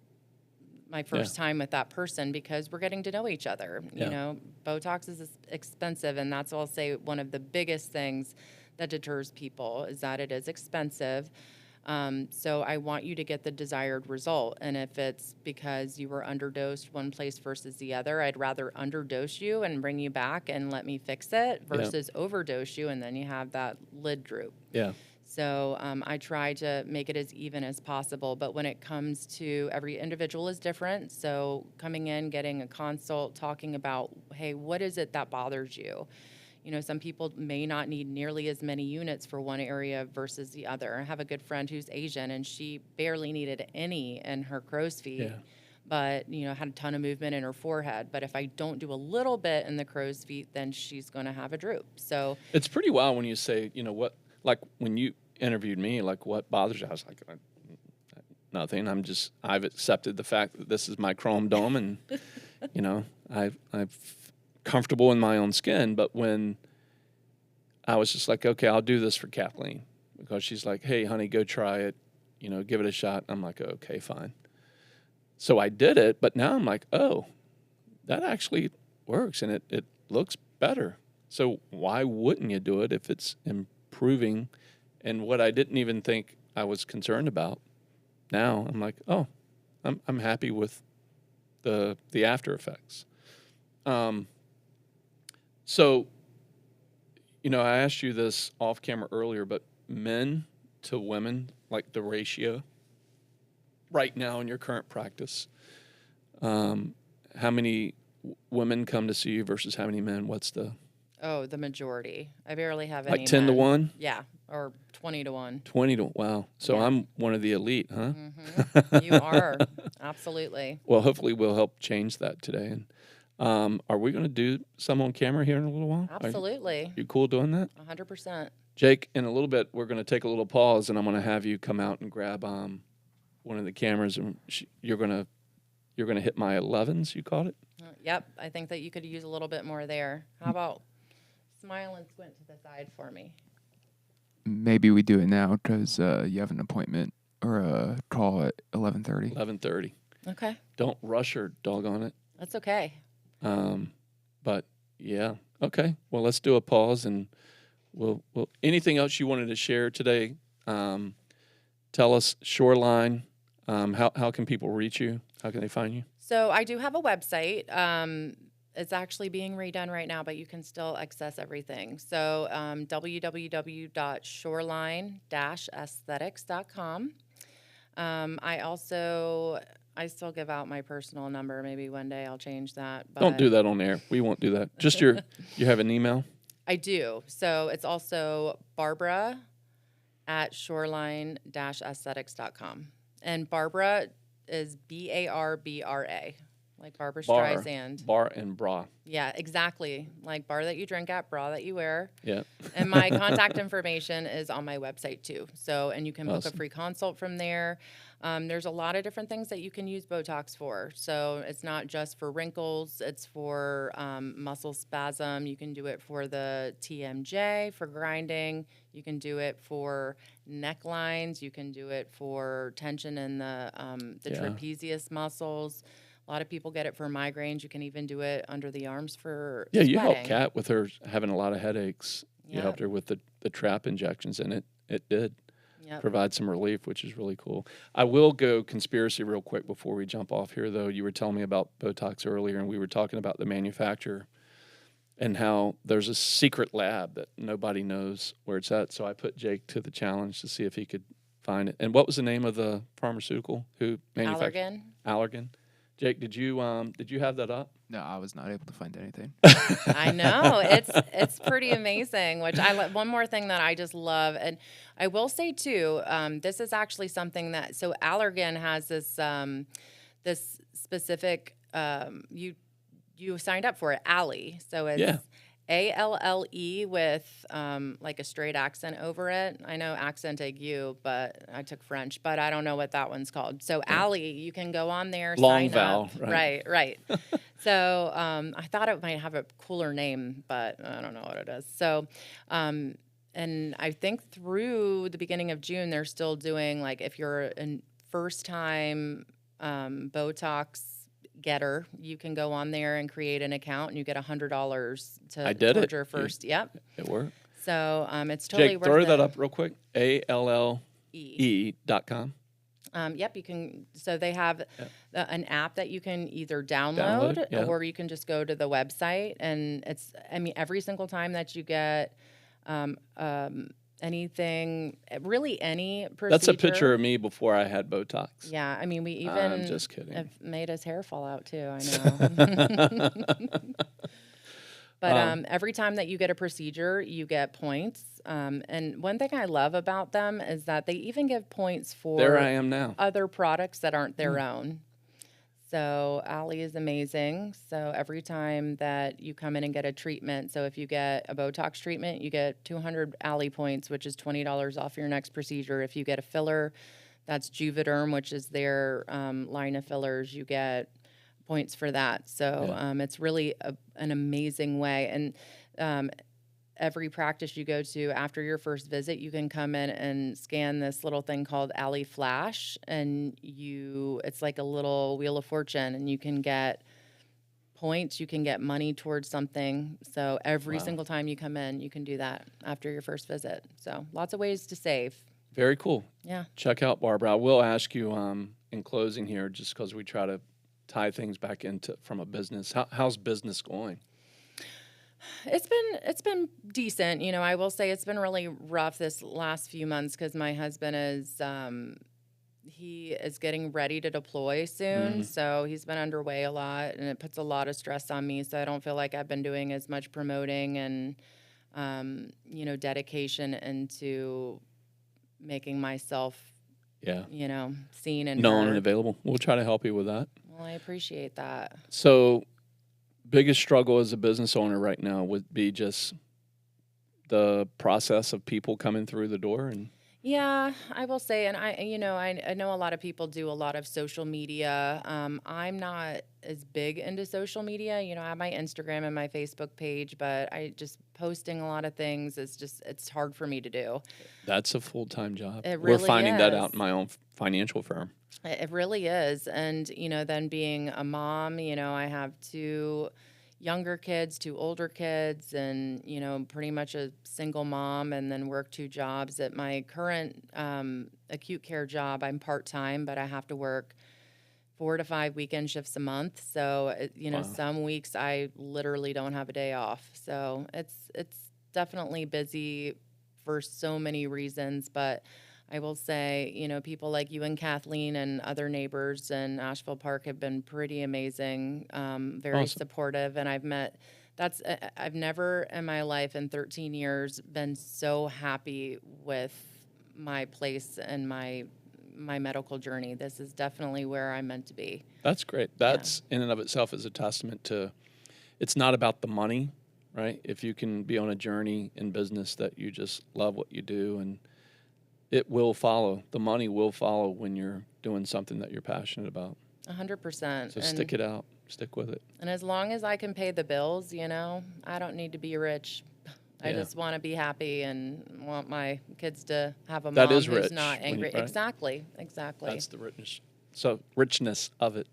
my first time with that person because we're getting to know each other. Yeah. You know, Botox is expensive, and that's, I'll say, one of the biggest things that deters people is that it is expensive. So I want you to get the desired result. And if it's because you were underdosed one place versus the other, I'd rather underdose you and bring you back and let me fix it versus overdose you, and then you have that lid droop. Yeah. So I try to make it as even as possible. But when it comes to every individual is different. So coming in, getting a consult, talking about, hey, what is it that bothers you? You know, some people may not need nearly as many units for one area versus the other. I have a good friend who's Asian, and she barely needed any in her crow's feet, but, you know, had a ton of movement in her forehead. But if I don't do a little bit in the crow's feet, then she's going to have a droop. So It's pretty wild when you say, you know, what, like when you interviewed me, like what bothers you? I was like, nothing. I've accepted the fact that this is my chrome dome, and, you know, I'm comfortable in my own skin. But when I was just like, okay, I'll do this for Kathleen, because she's like, hey, honey, go try it, you know, give it a shot. I'm like, okay, fine. So I did it, but now I'm like, oh, that actually works, and it looks better. So why wouldn't you do it if it's improving? And what I didn't even think I was concerned about, now I'm like, oh, I'm happy with the after effects. So, you know, I asked you this off camera earlier, but men to women, like the ratio right now in your current practice, how many women come to see you versus how many men? What's the the majority. I barely have any. like 10 to men. 1? Yeah, or 20 to 1. 20 to wow. So Yeah. I'm one of the elite, huh? You are. Absolutely. Well, hopefully we'll help change that today. And are we going to do some on camera here in a little while? Absolutely. You cool doing that? 100%. Jake, in a little bit, we're going to take a little pause, and I'm going to have you come out and grab one of the cameras, and you're going to hit my 11s, you called it? Yep. I think that you could use a little bit more there. How about smile and squint to the side for me? Maybe we do it now because you have an appointment or a call at 11:30. 11:30. Okay. Don't rush her, doggone it. That's okay. But yeah, okay. Well, let's do a pause, and we'll anything else you wanted to share today? Tell us. Shoreline. How can people reach you? How can they find you? So I do have a website. It's actually being redone right now, but you can still access everything. So www.shoreline-aesthetics.com. I still give out my personal number. Maybe one day I'll change that. But Don't do that on air. We won't do that. Just you have an email? I do. So it's also Barbra at shoreline-aesthetics.com. And Barbra is Barbra, like Barbra Streisand. Bar and bra. Yeah, exactly. Like bar that you drink at, bra that you wear. Yeah. And my contact information is on my website too. So, and you can book Awesome. a free consult from there. There's a lot of different things that you can use Botox for. So it's not just for wrinkles. It's for muscle spasm. You can do it for the TMJ, for grinding. You can do it for necklines. You can do it for tension in the trapezius muscles. A lot of people get it for migraines. You can even do it under the arms for Yeah, you sweating. helped Kat with her having a lot of headaches. You Yep. helped her with the trap injections, and it did Yep. provide some relief, which is really cool. I will go conspiracy real quick before we jump off here, though. You were telling me about Botox earlier, and we were talking about the manufacturer and how there's a secret lab that nobody knows where it's at. So I put Jake to the challenge to see if he could find it. And what was the name of the pharmaceutical who manufactured? Allergan. Allergan. Jake, did you have that up? No, I was not able to find anything. I know it's pretty amazing. Which one more thing that I just love, and I will say too, this is actually something that Allergan has this this specific you signed up for it, Alle. So it's ALLE with like a straight accent over it. I know accent aigu, but I took French, but I don't know what that one's called. So Alle, you can go on there, Long sign vowel, up. right. Right. So I thought it might have a cooler name, but I don't know what it is. So and I think through the beginning of June, they're still doing, like, if you're a first time Botox Getter. You can go on there and create an account, and you get $100 I did towards it. your first. Yep. It worked. So it's totally Jake, worth throw it. that up real quick. ALLE.com. Yep, you can. So they have an app that you can either Download, download yeah. or you can just go to the website. And it's, I mean, every single time that you get anything, really any procedure. That's a picture of me before I had Botox. Yeah, I mean, we even I'm just kidding. have made his hair fall out too. I know. But every time that you get a procedure, you get points. And one thing I love about them is that they even give points for There I am now. other products that aren't their own. So Allie is amazing. So every time that you come in and get a treatment, so if you get a Botox treatment, you get 200 Allie points, which is $20 off your next procedure. If you get a filler, that's Juvederm, which is their line of fillers, you get points for that. So it's really an amazing way. And every practice you go to after your first visit, you can come in and scan this little thing called Allie Flash, and it's like a little wheel of fortune, and you can get points, you can get money towards something. So every single time you come in, you can do that after your first visit. So lots of ways to save. Very cool. Yeah. Check out Barbra. I will ask you in closing here, just because we try to tie things back into from a business. How's business going? It's been decent. You know, I will say it's been really rough this last few months because my husband is he is getting ready to deploy soon, so he's been underway a lot, and it puts a lot of stress on me. So I don't feel like I've been doing as much promoting and dedication into making myself seen and known heard. and available. We'll try to help you with that. Well, I appreciate that. So, biggest struggle as a business owner right now would be just the process of people coming through the door. And yeah, I will say, and I know a lot of people do a lot of social media. I'm not as big into social media. You know, I have my Instagram and my Facebook page, but posting a lot of things it's hard for me to do. that's a full-time job. It We're really finding that is. out in my own financial firm. It really is. And, then being a mom, I have 2 younger kids, 2 older kids, and, pretty much a single mom, and then work 2 jobs. At my current acute care job, I'm part-time, but I have to work 4 to 5 weekend shifts a month. So, some weeks I literally don't have a day off. So it's definitely busy for so many reasons, but I will say, people like you and Kathleen and other neighbors in Asheville Park have been pretty amazing, very Awesome. supportive. And I've never in my life in 13 years been so happy with my place and my medical journey. This is definitely where I'm meant to be. That's great. That's in and of itself is a testament to, it's not about the money, right? If you can be on a journey in business that you just love what you do, and it will follow. The money will follow when you're doing something that you're passionate about. 100%. So stick it out. Stick with it. And as long as I can pay the bills, I don't need to be rich. I just want to be happy and want my kids to have a mom That is who's rich not when you- angry. right? Exactly. That's the richness of it.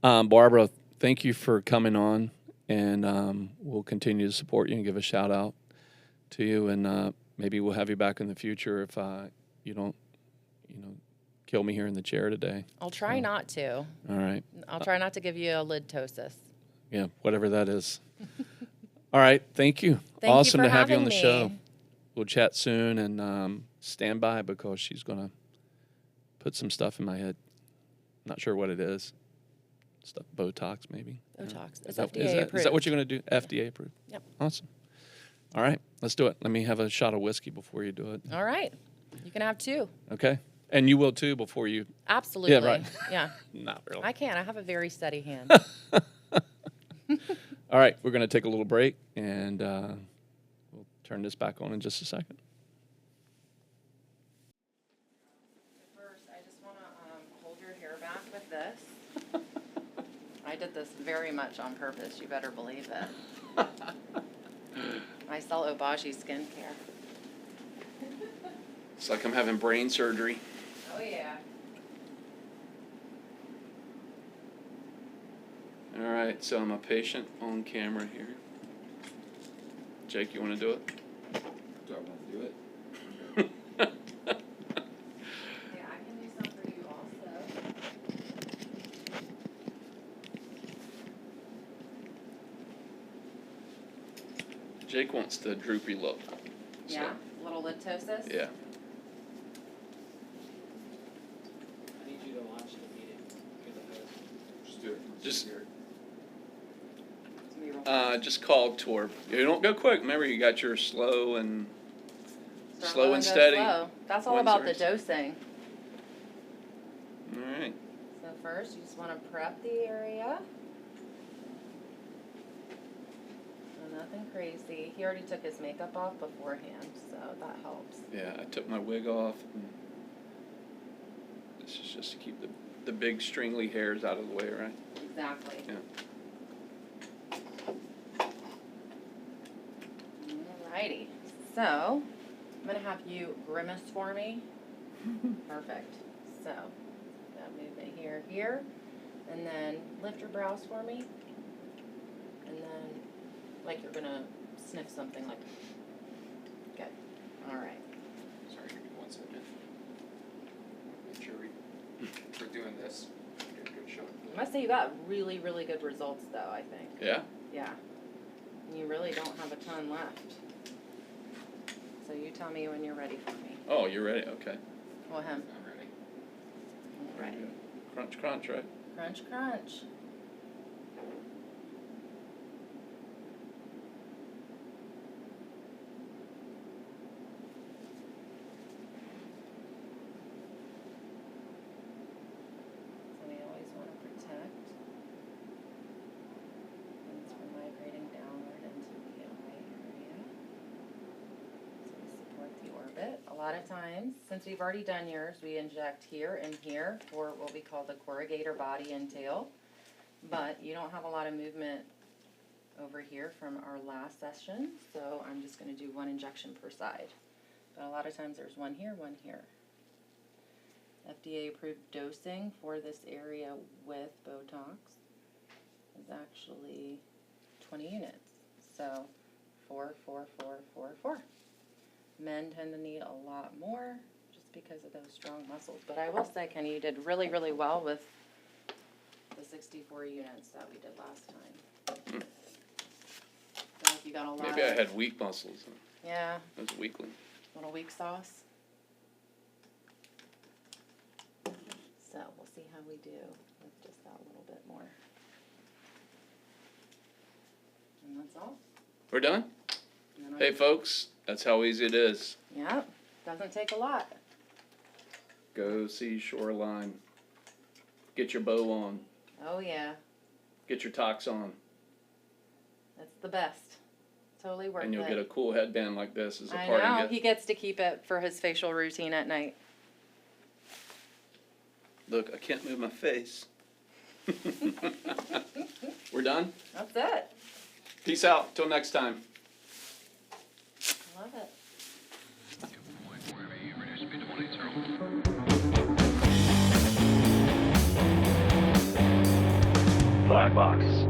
Barbra, thank you for coming on, and we'll continue to support you and give a shout out to you, and maybe we'll have you back in the future if you don't, kill me here in the chair today. I'll try not to. All right. I'll try not to give you a lidtosis. Yeah, whatever that is. All right. Thank you. Thank you awesome for to have you on the having show. me. We'll chat soon, and stand by because she's going to put some stuff in my head. Not sure what it is. Stuff, Botox maybe. Botox. It's Is that- FDA is that approved. what you're going to do? FDA approved? Yep. Awesome. All right. Let's do it. Let me have a shot of whiskey before you do it. All right. You can have 2. Okay. And you will too before you. Absolutely. Yeah, right. Yeah. Not really. I can. I have a very steady hand. All right. We're going to take a little break, and we'll turn this back on in just a second. First, I just want to hold your hair back with this. I did this very much on purpose. You better believe it. I sell Obagi skincare. It's like I'm having brain surgery. Oh, yeah. right, so I'm a patient on camera here. Jake, you want to do it? Do I want to do it? Yeah, I can do some for you also. Jake wants the droopy look. So, Yeah, little liptosis. Yeah. I need you to launch the meeting. You're the host. Just do it. Just- Here. It's gonna be real fast. Just call toward. You don't go quick. Remember, you got your slow and Start slow low and go steady. slow. That's all One about the series. dosing. All right. So first, you just want to prep the area. So nothing crazy. He already took his makeup off beforehand, so that helps. Yeah, I took my wig off. And this is just to keep the big stringly hairs out of the way, right? Exactly. Yeah. Alrighty. So, I'm going to have you grimace for me. Perfect. So, got movement here, here. And then lift your brows for me. And then, like you're going to sniff something like. Good. Alright. Sorry, give me 1 second. Make sure we're doing this. Get a good shot. I must say you got really, really good results, though, I think. Yeah. Yeah. And you really don't have a ton left. So you tell me when you're ready for me. Oh, you're ready? Okay. Well, him. I'm ready. Right. Crunch, crunch, right? Crunch, crunch. So we always want to protect things from migrating downward into the eye area. So we support the orbit. A lot of times, since we've already done yours, we inject here and here for what we call the corrugator body and tail. But you don't have a lot of movement over here from our last session, so I'm just going to do one injection per side. But a lot of times there's one here, one here. FDA approved dosing for this area with Botox is actually 20 units. So 4, 4, 4, 4, 4. Men tend to need a lot more just because of those strong muscles. But I will say, Kenny, you did really, really well with the 64 units that we did last time. I feel like you got a lot Maybe I of, had weak muscles. yeah, I was a weakling. little weak sauce. So we'll see how we do with just that little bit more. And that's all. We're done? And then Hey, folks, that's how easy it is. Yep, doesn't take a lot. Go see Shoreline. Get your bow on. Oh yeah, Get your tox on. that's the best. Totally worth And you'll it. get a cool headband like this as a I party know, gift. he gets to keep it for his facial routine at night. Look, I can't move my face. We're done? That's it. Peace out. Till next time. I love it. Wherever you're ready, speed 20. Blackbox.